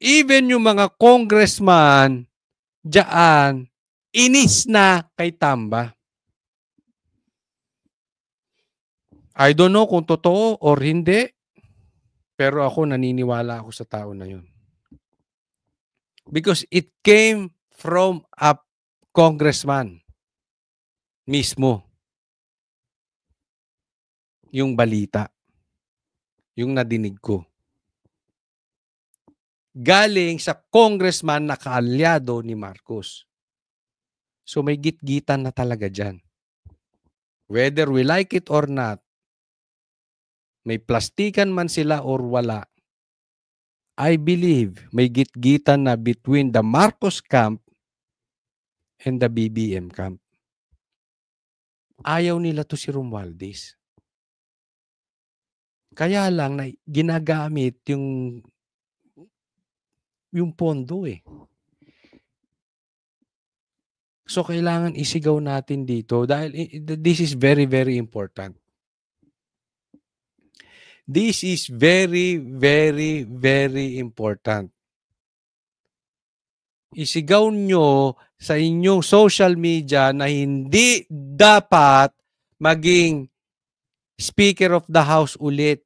Even yung mga congressman diyan, inis na kay Tamba. I don't know kung totoo or hindi, pero ako naniniwala ako sa tao na yun. Because it came from a congressman mismo. Yung balita. Yung nadinig ko. Galing sa congressman na kaalyado ni Marcos. So may gitgitan na talaga dyan. Whether we like it or not, may plastikan man sila or wala, I believe may gitgitan na between the Marcos camp and the BBM camp. Ayaw nila to si Romualdez. Kaya lang na ginagamit yung pondo eh. So kailangan isigaw natin dito dahil this is very, very important. This is very, very, very important. Isigaw nyo sa inyong social media na hindi dapat maging Speaker of the House ulit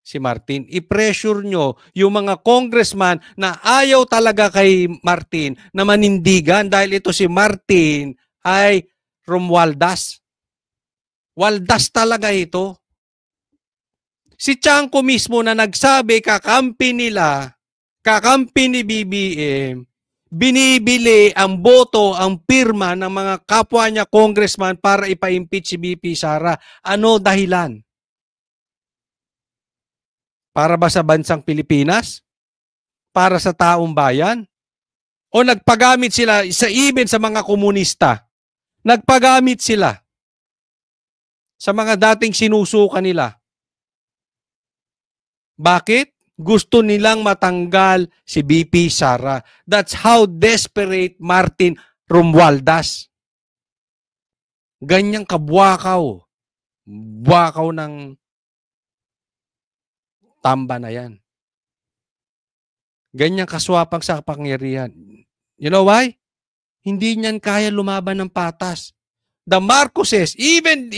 si Martin. I-pressure nyo yung mga congressman na ayaw talaga kay Martin na manindigan dahil ito si Martin ay Romualdez. Waldas talaga ito. Si Chanco mismo na nagsabi kakampi ni BBM, binibili ang boto, ang pirma ng mga kapwa niya congressman para ipa-impeach si BP Sara. Ano dahilan? Para ba sa bansang Pilipinas? Para sa taong bayan? O nagpagamit sila even sa mga komunista? Nagpagamit sila sa mga dating sinusuka nila. Bakit? Gusto nilang matanggal si BP Sara. That's how desperate Martin Romualdez. Ganyang kabwakaw. Bwakaw ng tamba na yan. Ganyang kaswapang sa kapangyarihan. You know why? Hindi niyan kaya lumaban ng patas. The Marcoses, even,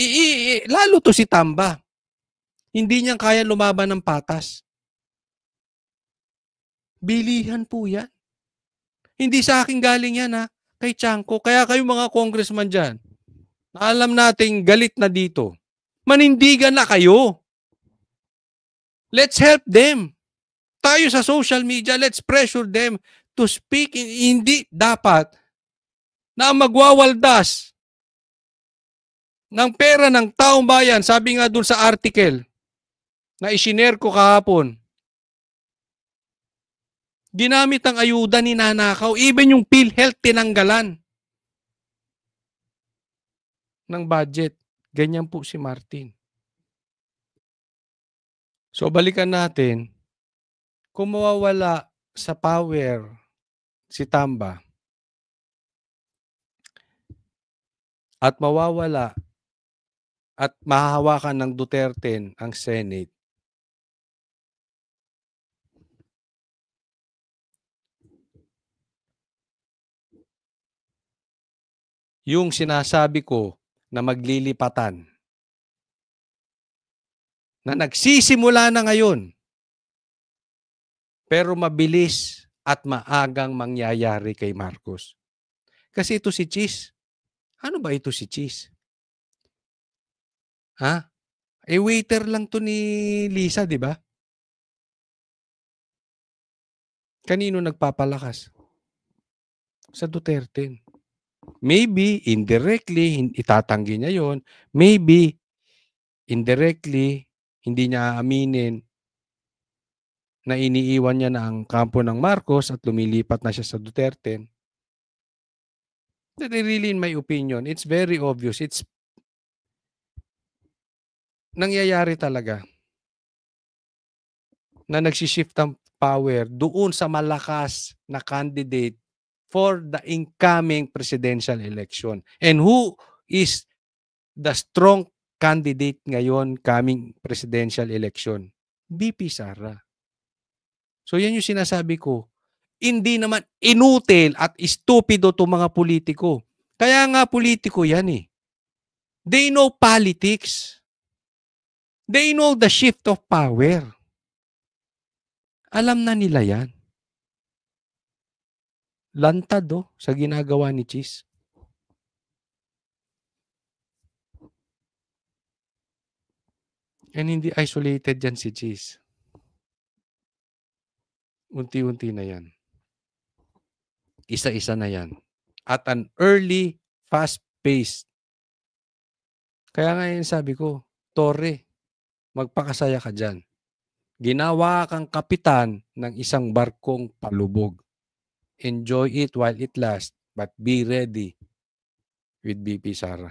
lalo to si Tamba, hindi niyan kaya lumaban ng patas. Bilihan po yan. Hindi sa akin galing yan ha, kay Chanco. Kaya kayo mga congressman dyan, na alam nating galit na dito, manindigan na kayo. Let's help them. Tayo sa social media, let's pressure them to speak. Hindi dapat na magwawaldas ng pera ng taong bayan. Sabi nga dun sa article na isinare ko kahapon, ginamit ang ayuda ni nanakaw. Even yung PhilHealth tinanggalan ng budget. Ganyan po si Martin. So balikan natin, kung mawawala sa power si Tamba at mawawala at mahahawakan ng Duterte ang Senate, yung sinasabi ko na maglilipatan, na nagsisimula na ngayon, pero mabilis at maagang mangyayari kay Marcos. Kasi ito si Cheese. Ano ba ito si Cheese? Ha? Waiter lang to ni Lisa, di ba? Kanino nagpapalakas? Sa Duterte. Maybe, indirectly, itatanggi niya yon. Maybe, indirectly, hindi niya aaminin na iniiwan niya na ang kampo ng Marcos at lumilipat na siya sa Duterte. That really, in my opinion, it's very obvious. It's nangyayari talaga na nagsishift ang power doon sa malakas na candidate for the incoming presidential election. And who is the strong candidate ngayon coming presidential election? BP Sara. So yan yung sinasabi ko. Hindi naman inutil at stupido to mga politiko. Kaya nga politiko yan eh. They know politics. They know the shift of power. Alam na nila yan. Lantad sa ginagawa ni Cheese. And hindi isolated yan si Cheese. Unti-unti na yan. Isa-isa na yan. At an early, fast-paced. Kaya nga yun sabi ko, Torre, magpakasaya ka dyan. Ginawa kang kapitan ng isang barkong palubog. Enjoy it while it lasts, but be ready with BP Sara.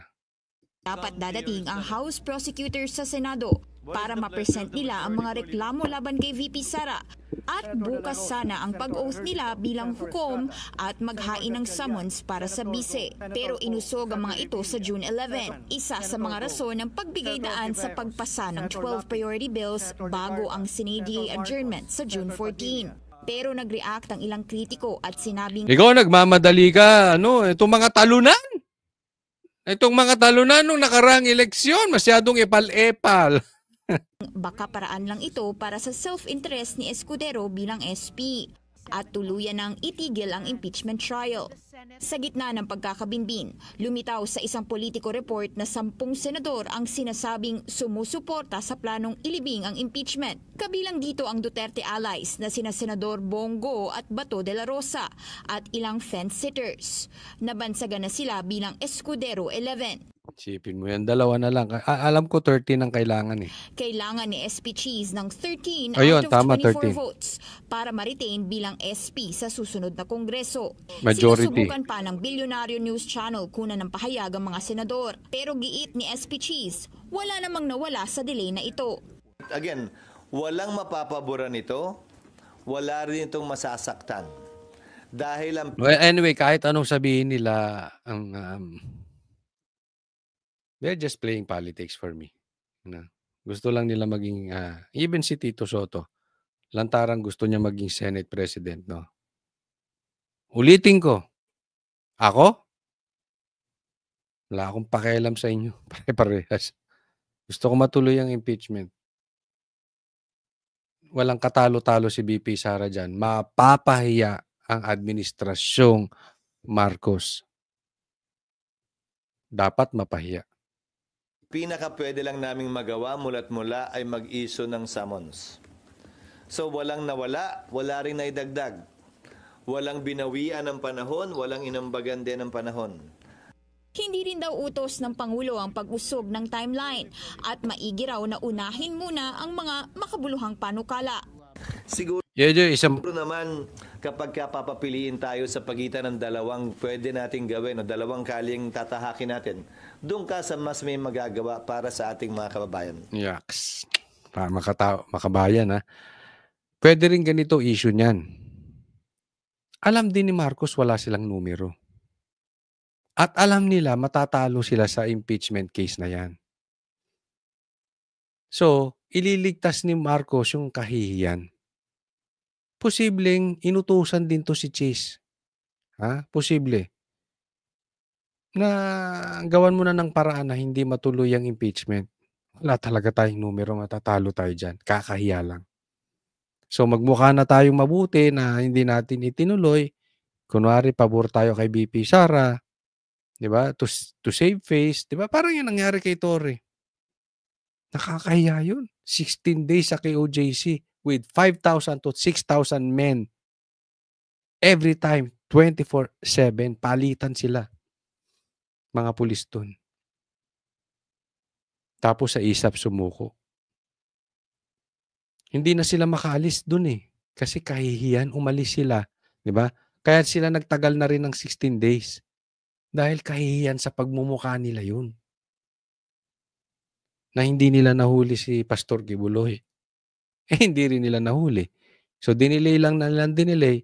Dapat dadating ang House Prosecutor sa Senado para ma-present nila ang mga reklamo laban kay VP Sara. At bukas sana ang pag-oath nila bilang hukom at maghain ng summons para sa bise. Pero inusog ang mga ito sa June 11. Isa sa mga rason ng pagbigay daan sa pagpasa ng 12 priority bills bago ang Senate adjournment sa June 14. Pero nag-react ang ilang kritiko at sinabing Ikaw nagmamadali ka, itong mga talunan. Itong mga talunan nung nakaraang eleksyon, masyadong epal-epal. baka paraan lang ito para sa self-interest ni Escudero bilang SP at tuluyan ng itigil ang impeachment trial. Sa gitna ng pagkakabinbin, lumitaw sa isang Politico report na 10 senador ang sinasabing sumusuporta sa planong ilibing ang impeachment. Kabilang dito ang Duterte allies na sina Senador Bongo at Bato de la Rosa at ilang fence-sitters. Nabansagan na sila bilang Escudero 11. Sipin mo yan, dalawa na lang. Alam ko 13 ang kailangan eh. Kailangan ni SP Cheese ng 13 Ayun, out of tama, 24 13. votes para ma-retain bilang SP sa susunod na kongreso. Majority. Sinusubukan pa ng Bilyonaryo News Channel kunan ng pahayag ang mga senador. Pero giit ni SP Cheese, wala namang nawala sa delay na ito. Again, walang mapapabura nito, wala rin itong masasaktan. Dahil ang... Well, anyway, kahit anong sabihin nila, they're just playing politics for me. Gusto lang nila maging, even si Tito Soto, lantaran gusto niya maging Senate President, no? Ulitin ko, ako? Wala akong pakialam sa inyo. Pare-parehas. Gusto ko matuloy ang impeachment. Walang katalo-talo si BP Sara dyan. Mapapahiya ang administrasyong Marcos. Dapat mapahiya. Pinaka pwede lang naming magawa mula't mula ay mag-issue ng summons. So walang nawala, wala rin naidagdag. Walang binawian ng panahon, walang inambagan din ng panahon. Hindi rin daw utos ng Pangulo ang pag-usog ng timeline at maigi raw na unahin muna ang mga makabuluhang panukala. Siguro naman kapag papapiliin tayo sa pagitan ng dalawang pwede nating gawin o dalawang kaling tatahakin natin, doon ka sa mas may magagawa para sa ating mga kababayan. Yaks. Makabayan, ha? Pwede rin ganito issue niyan. Alam din ni Marcos wala silang numero. At alam nila matatalo sila sa impeachment case na yan. So, ililigtas ni Marcos yung kahihiyan. Posibleng inutusan din to si Cheese. Posible. Na gawan mo na ng paraan na hindi matuloy ang impeachment. Wala talaga tayong numero, matatalo tayo dyan. Kakahiya lang. So magmukha na tayong mabuti na hindi natin itinuloy. Kunwari, pabor tayo kay BP Sara. Diba? To save face. Diba? Parang yun nangyari kay Torre. Nakakahiya yun. 16 days sa KOJC. With 5,000 to 6,000 men. Every time, 24/7, palitan sila. Mga pulis dun. Tapos sa ISAP sumuko. Hindi na sila makaalis dun eh. Kasi kahihiyan, umalis sila. Diba? Kaya sila nagtagal na rin ng 16 days. Dahil kahihiyan sa pagmumukha nila yun. Na hindi nila nahuli si Pastor Kibuloy. Hindi rin nila nahuli. So, dinelay lang na nilang dinelay.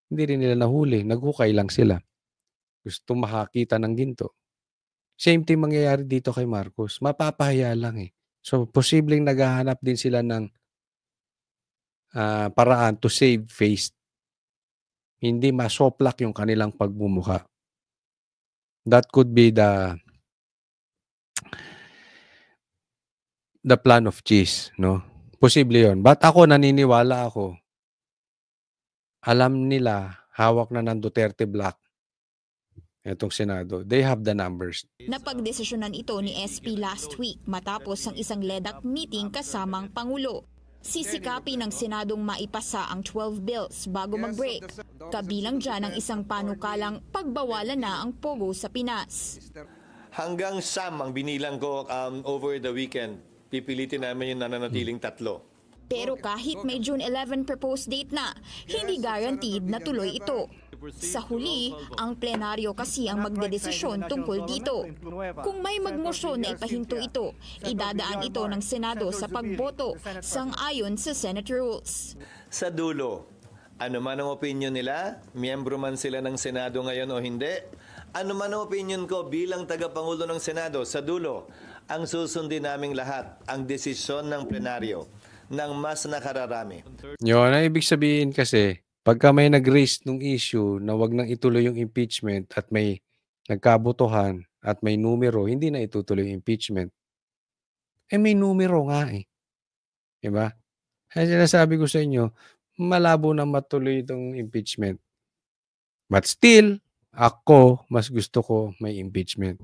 Hindi rin nila nahuli. Naghukay lang sila. Gusto makakita ng ginto. Same thing mangyayari dito kay Marcos. Mapapahiya lang eh. So, posibleng naghahanap din sila ng paraan to save face. Hindi masoplak yung kanilang pagmumukha. That could be the plan of Cheese, no? Posible yun. But ako, naniniwala ako, alam nila, hawak na ng Duterte Black itong Senado. They have the numbers. Napagdesisyonan ito ni SP last week matapos ang isang LEDAC meeting kasamang Pangulo. Sisikapin ng Senadong maipasa ang 12 bills bago mag-break. Kabilang dyan ang isang panukalang pagbawalan na ang pogo sa Pinas. Hanggang ang binilang ko over the weekend. Pipilitin namin yung nananatiling 3. Pero kahit may June 11 proposed date na, hindi guaranteed na tuloy ito. Sa huli, ang plenaryo kasi ang magdedesisyon tungkol dito. Kung may magmosyon na ipahinto ito, idadaan ito ng Senado sa pagboto sang-ayon sa Senate rules. Sa dulo, ano man ang opinion nila, miyembro man sila ng Senado ngayon o hindi, ano man ang opinion ko bilang tagapangulo ng Senado, sa dulo, ang susundin naming lahat, ang desisyon ng plenaryo ng mas nakararami. Yun, ang ibig sabihin kasi, pagka may nag-raise nung issue na wag nang ituloy yung impeachment at may nagkabotohan at may numero, hindi na itutuloy yung impeachment. Eh may numero nga eh. Diba? Kaya sinasabi ko sa inyo, malabo na matuloy itong impeachment. But still, ako, mas gusto ko may impeachment.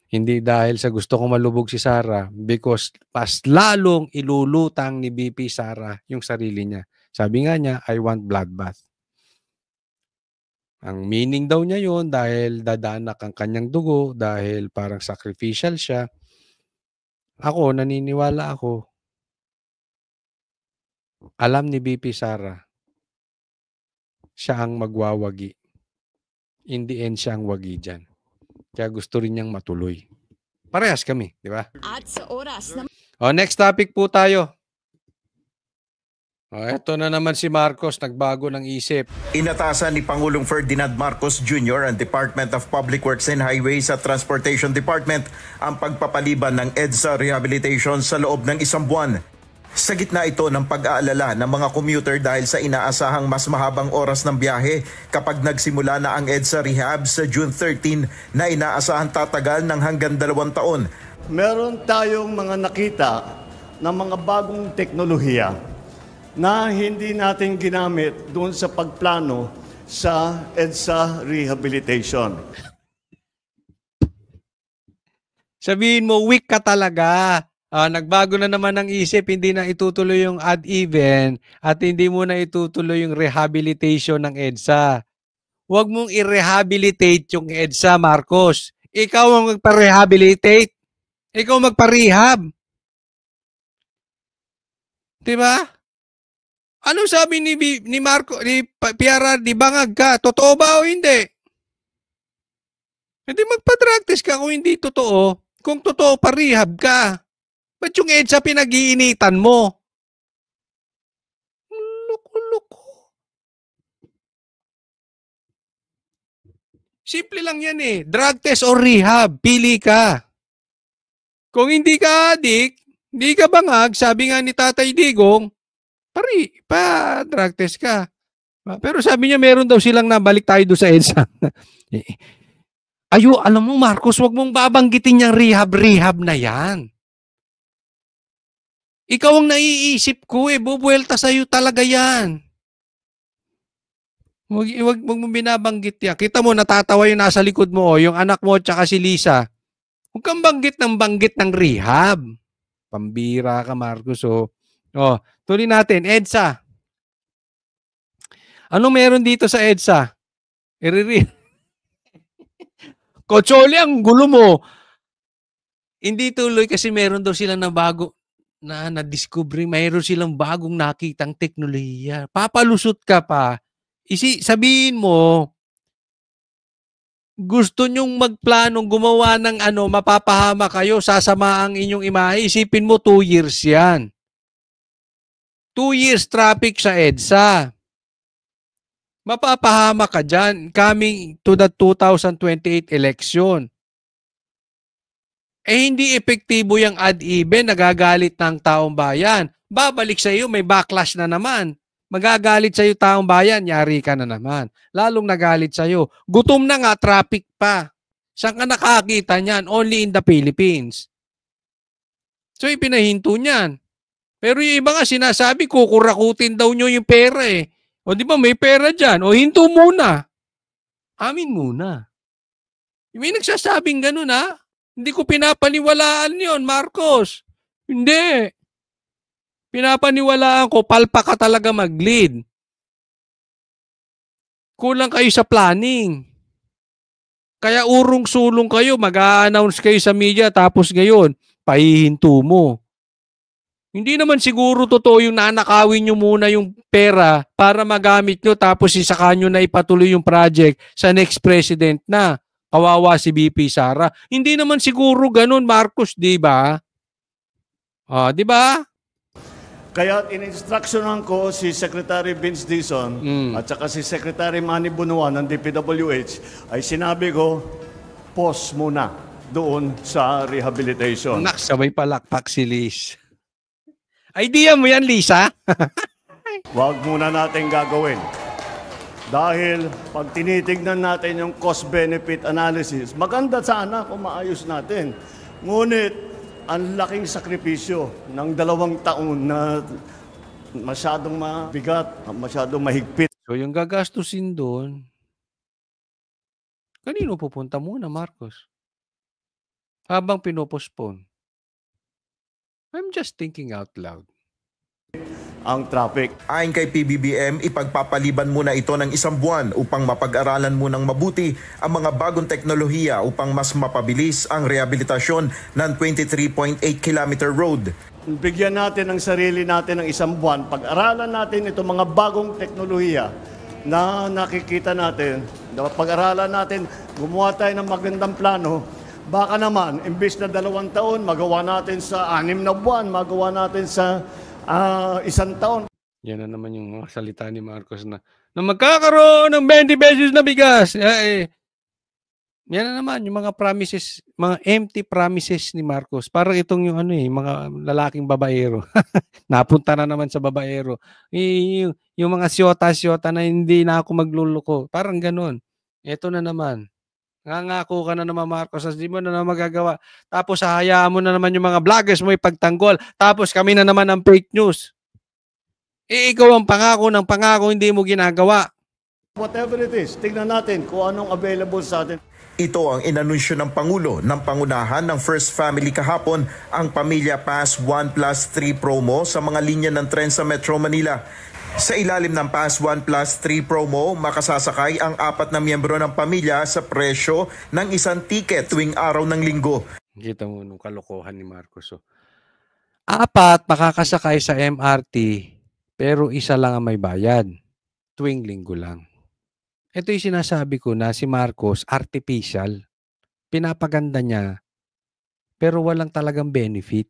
Hindi dahil sa gusto ko malubog si Sara, because pas lalong ilulutang ni BP Sara yung sarili niya. Sabi nga niya, I want bloodbath. Ang meaning daw niya yun dahil dadanak ang kanyang dugo, dahil parang sacrificial siya. Ako, naniniwala ako, alam ni BP Sara, siya ang magwawagi. In the end, siya ang wagi dyan. Kaya gusto rin niyang matuloy. Parehas kami, di ba? At sa oras na... Next topic po tayo. Eto na naman si Marcos, nagbago ng isip. Inatasan ni Pangulong Ferdinand Marcos Jr. ang Department of Public Works and Highways at Transportation Department ang pagpapaliban ng EDSA rehabilitation sa loob ng 1 buwan. Sa gitna ito ng pag-aalala ng mga commuter dahil sa inaasahang mas mahabang oras ng biyahe kapag nagsimula na ang EDSA rehab sa June 13 na inaasahan tatagal ng hanggang 2 taon. Meron tayong mga nakita ng mga bagong teknolohiya na hindi natin ginamit doon sa pagplano sa EDSA rehabilitation. Sabihin mo, weak ka talaga. Nagbago na naman ng isip, hindi na itutuloy yung odd even at hindi mo na itutuloy yung rehabilitation ng EDSA. Huwag mong i-rehabilitate yung EDSA, Marcos. Ikaw ang magpa-rehabilitate. Ikaw magpa-rehab. Diba? Ano sabi ni Marco, ni Piara, di bangag ka? Totoo ba o hindi? Hindi magpa-drug test ka kung hindi totoo. Kung totoo, pa-rehab ka. Ba't yung EDSA pinag-iinitan mo? Loko-loko. Simple lang yan eh. Drug test or rehab. Pili ka. Kung hindi ka addict, hindi ka bangag, sabi nga ni Tatay Digong, pa-drug test ka. Pero sabi niya meron daw silang nabalik tayo doon sa EDSA. Alam mo Marcos, wag mong babanggitin yung rehab na yan. Ikaw ang naiisip ko eh, bubuelta sa'yo talaga yan. Wag mong binabanggit yan. Kita mo, natatawa yung nasa likod mo, yung anak mo tsaka si Lisa. Huwag kang banggit ng rehab. Pambira ka Marcos tuloy natin, EDSA. Ano meron dito sa EDSA? Kotsoli, ang gulo mo. Hindi tuloy kasi meron daw silang na bago na na-discover. Mayroon silang bagong nakitang teknolohiya. Papalusot ka pa. Sabihin mo, gusto nyong magplanong gumawa ng mapapahama kayo, sasama ang inyong imahe. Isipin mo, 2 years yan. 2 years traffic sa EDSA. Mapapahama ka dyan coming to the 2028 election. Hindi epektibo yung odd-even, nagagalit ng taong bayan. Babalik sa iyo, may backlash na naman. Magagalit sa iyo taong bayan, yari ka na naman. Lalong nagalit sa iyo. Gutom na nga, traffic pa. Saan ka nakakita niyan? Only in the Philippines. So ipinahinto niyan. Pero yung iba nga sinasabi, kukurakutin daw nyo yung pera eh. O di ba may pera dyan? O hinto muna. Amin muna. May nagsasabing ganun ha? Hindi ko pinapaniwalaan yon, Marcos. Hindi. Pinapaniwalaan ko, palpa ka talaga mag-lead. Kulang kayo sa planning. Kaya urong-sulong kayo, mag-a-announce kayo sa media tapos ngayon, pahihinto mo. Hindi naman siguro totoo yung nanakawin nyo muna yung pera para magamit nyo tapos isaka nyo na ipatuloy yung project sa next president na. Kawawa si BP Sara. Hindi naman siguro ganun, Marcos, di ba? Di ba? Kaya in-instructionan ko si Secretary Vince Dizon at saka si Secretary Manny Bunuan ng DPWH ay sinabi ko, pause muna doon sa rehabilitation. Sabay palakpak si Liz. Idea mo yan, Lisa? Huwag muna natin gagawin. Dahil pag tinitignan natin yung cost-benefit analysis, maganda sana kung maayos natin. Ngunit, ang laking sakripisyo ng 2 taon na masyadong mabigat, masyadong mahigpit. So yung gagastusin doon, kanino pupunta muna, Marcos? Habang pinopospone. I'm just thinking out loud. Ang traffic. Ayon kay PBBM, ipagpapaliban muna ito ng 1 buwan upang mapag-aralan munang mabuti ang mga bagong teknolohiya upang mas mapabilis ang rehabilitasyon ng 23.8 kilometer road. Bigyan natin ang sarili natin ng 1 buwan. Pag-aralan natin itong mga bagong teknolohiya na nakikita natin. Pag-aralan natin, gumawa tayo ng magandang plano. Baka naman, imbis na 2 taon, magawa natin sa 6 na buwan, magawa natin sa 1 taon. Yan na naman yung mga salita ni Marcos na magkakaroon ng 20 pesos na bigas. Yan na naman yung mga promises, mga empty promises ni Marcos. Parang itong yung mga lalaking babaero. Napunta na naman sa babaero. Yung mga siyota-siyota na hindi na ako magluluko. Parang ganun. Ito na naman. Nangako ka na naman, Marcos, hindi mo na naman magagawa. Tapos hahayaan mo na naman yung mga vloggers mo ipagtanggol. Tapos kami na naman ang fake news. Ikaw ang pangako ng pangako, hindi mo ginagawa. Whatever it is, tignan natin kung anong available sa atin. Ito ang inanunsyo ng Pangulo ng pangunahan ng First Family kahapon, ang Pamilya Pass 1+3 promo sa mga linya ng tren sa Metro Manila. Sa ilalim ng Pass 1+3 promo, makasasakay ang 4 na miyembro ng pamilya sa presyo ng 1 ticket tuwing araw ng linggo. Kita mo nung kalokohan ni Marcos. 4 makakasakay sa MRT pero 1 lang ang may bayad. Tuwing linggo lang. Ito yung sinasabi ko na si Marcos artificial. Pinapaganda niya pero walang talagang benefit.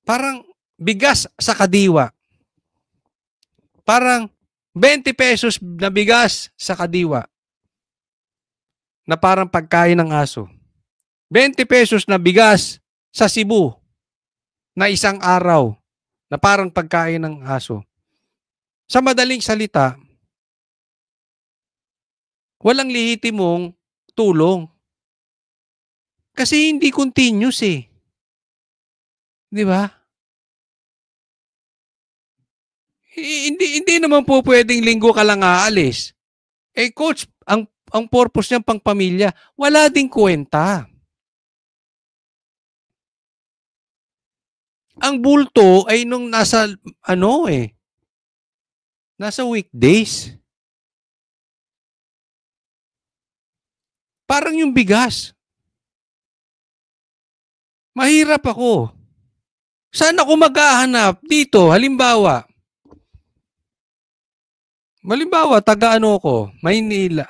Parang bigas sa kadiwa. Parang 20 pesos na bigas sa kadiwa. Na parang pagkain ng aso. 20 pesos na bigas sa Cebu. Na 1 araw. Na parang pagkain ng aso. Sa madaling salita, walang lehitimong tulong. Kasi hindi continuous eh. Di ba? Hindi naman po pwedeng linggo ka lang aalis. Coach, ang purpose niyan pang pamilya, wala ding kwenta. Ang bulto ay nung nasa nasa weekdays. Parang yung bigas. Mahirap ako. Saan ako maghahanap dito? Halimbawa, taga ko, Manila,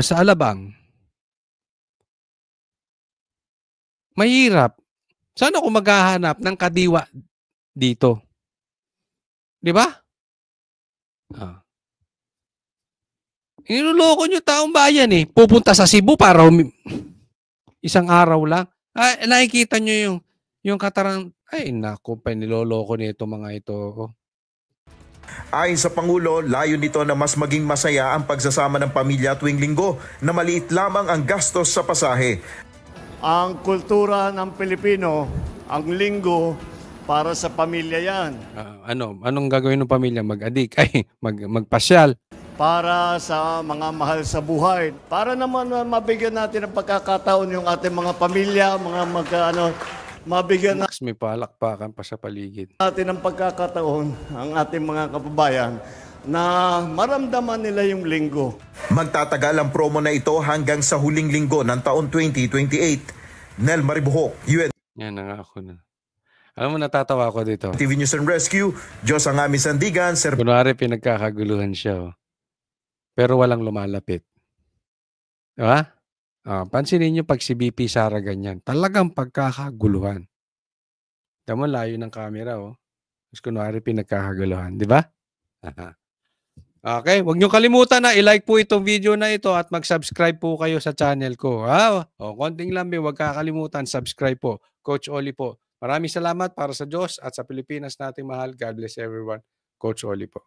sa Alabang. Mahirap. Saan ako maghahanap ng kadiwa dito? Di ba? Inuloko nyo taong bayan eh. Pupunta sa Cebu para 1 araw lang. Nakikita nyo yung katarang, ay naku, niloloko nito mga ito. Ayon sa Pangulo, layo nito na mas maging masaya ang pagsasama ng pamilya tuwing linggo na maliit lamang ang gastos sa pasahe. Ang kultura ng Pilipino, ang linggo, para sa pamilya yan. Anong gagawin ng pamilya? Mag-adik? Magpasyal? Para sa mga mahal sa buhay. Para naman mabigyan natin ng pagkakataon yung ating mga pamilya, mabigyan May palakpakan pa sa paligid. natin ng pagkakataon ang ating mga kababayan na maramdaman nila yung linggo. Magtatagal ang promo na ito hanggang sa huling linggo ng taon 2028. Nel Maribuhok, UN. Yan, nangako na. Alam mo, natatawa ako dito. TV News and Rescue, Diyos ang aming sandigan, Kunwari, pinagkakaguluhan siya. Pero walang lumalapit. Diba? Pansinin nyo pag si BP Sara ganyan. Talagang pagkakaguluhan. Tama, layo ng camera. Tapos kunwari, pinagkakaguluhan. Diba? Okay, huwag nyo kalimutan na i-like po itong video na ito at mag-subscribe po kayo sa channel ko. Konting lambi, huwag kakalimutan, subscribe po. Coach Oli po. Maraming salamat para sa Diyos at sa Pilipinas nating mahal. God bless everyone. Coach Oli po.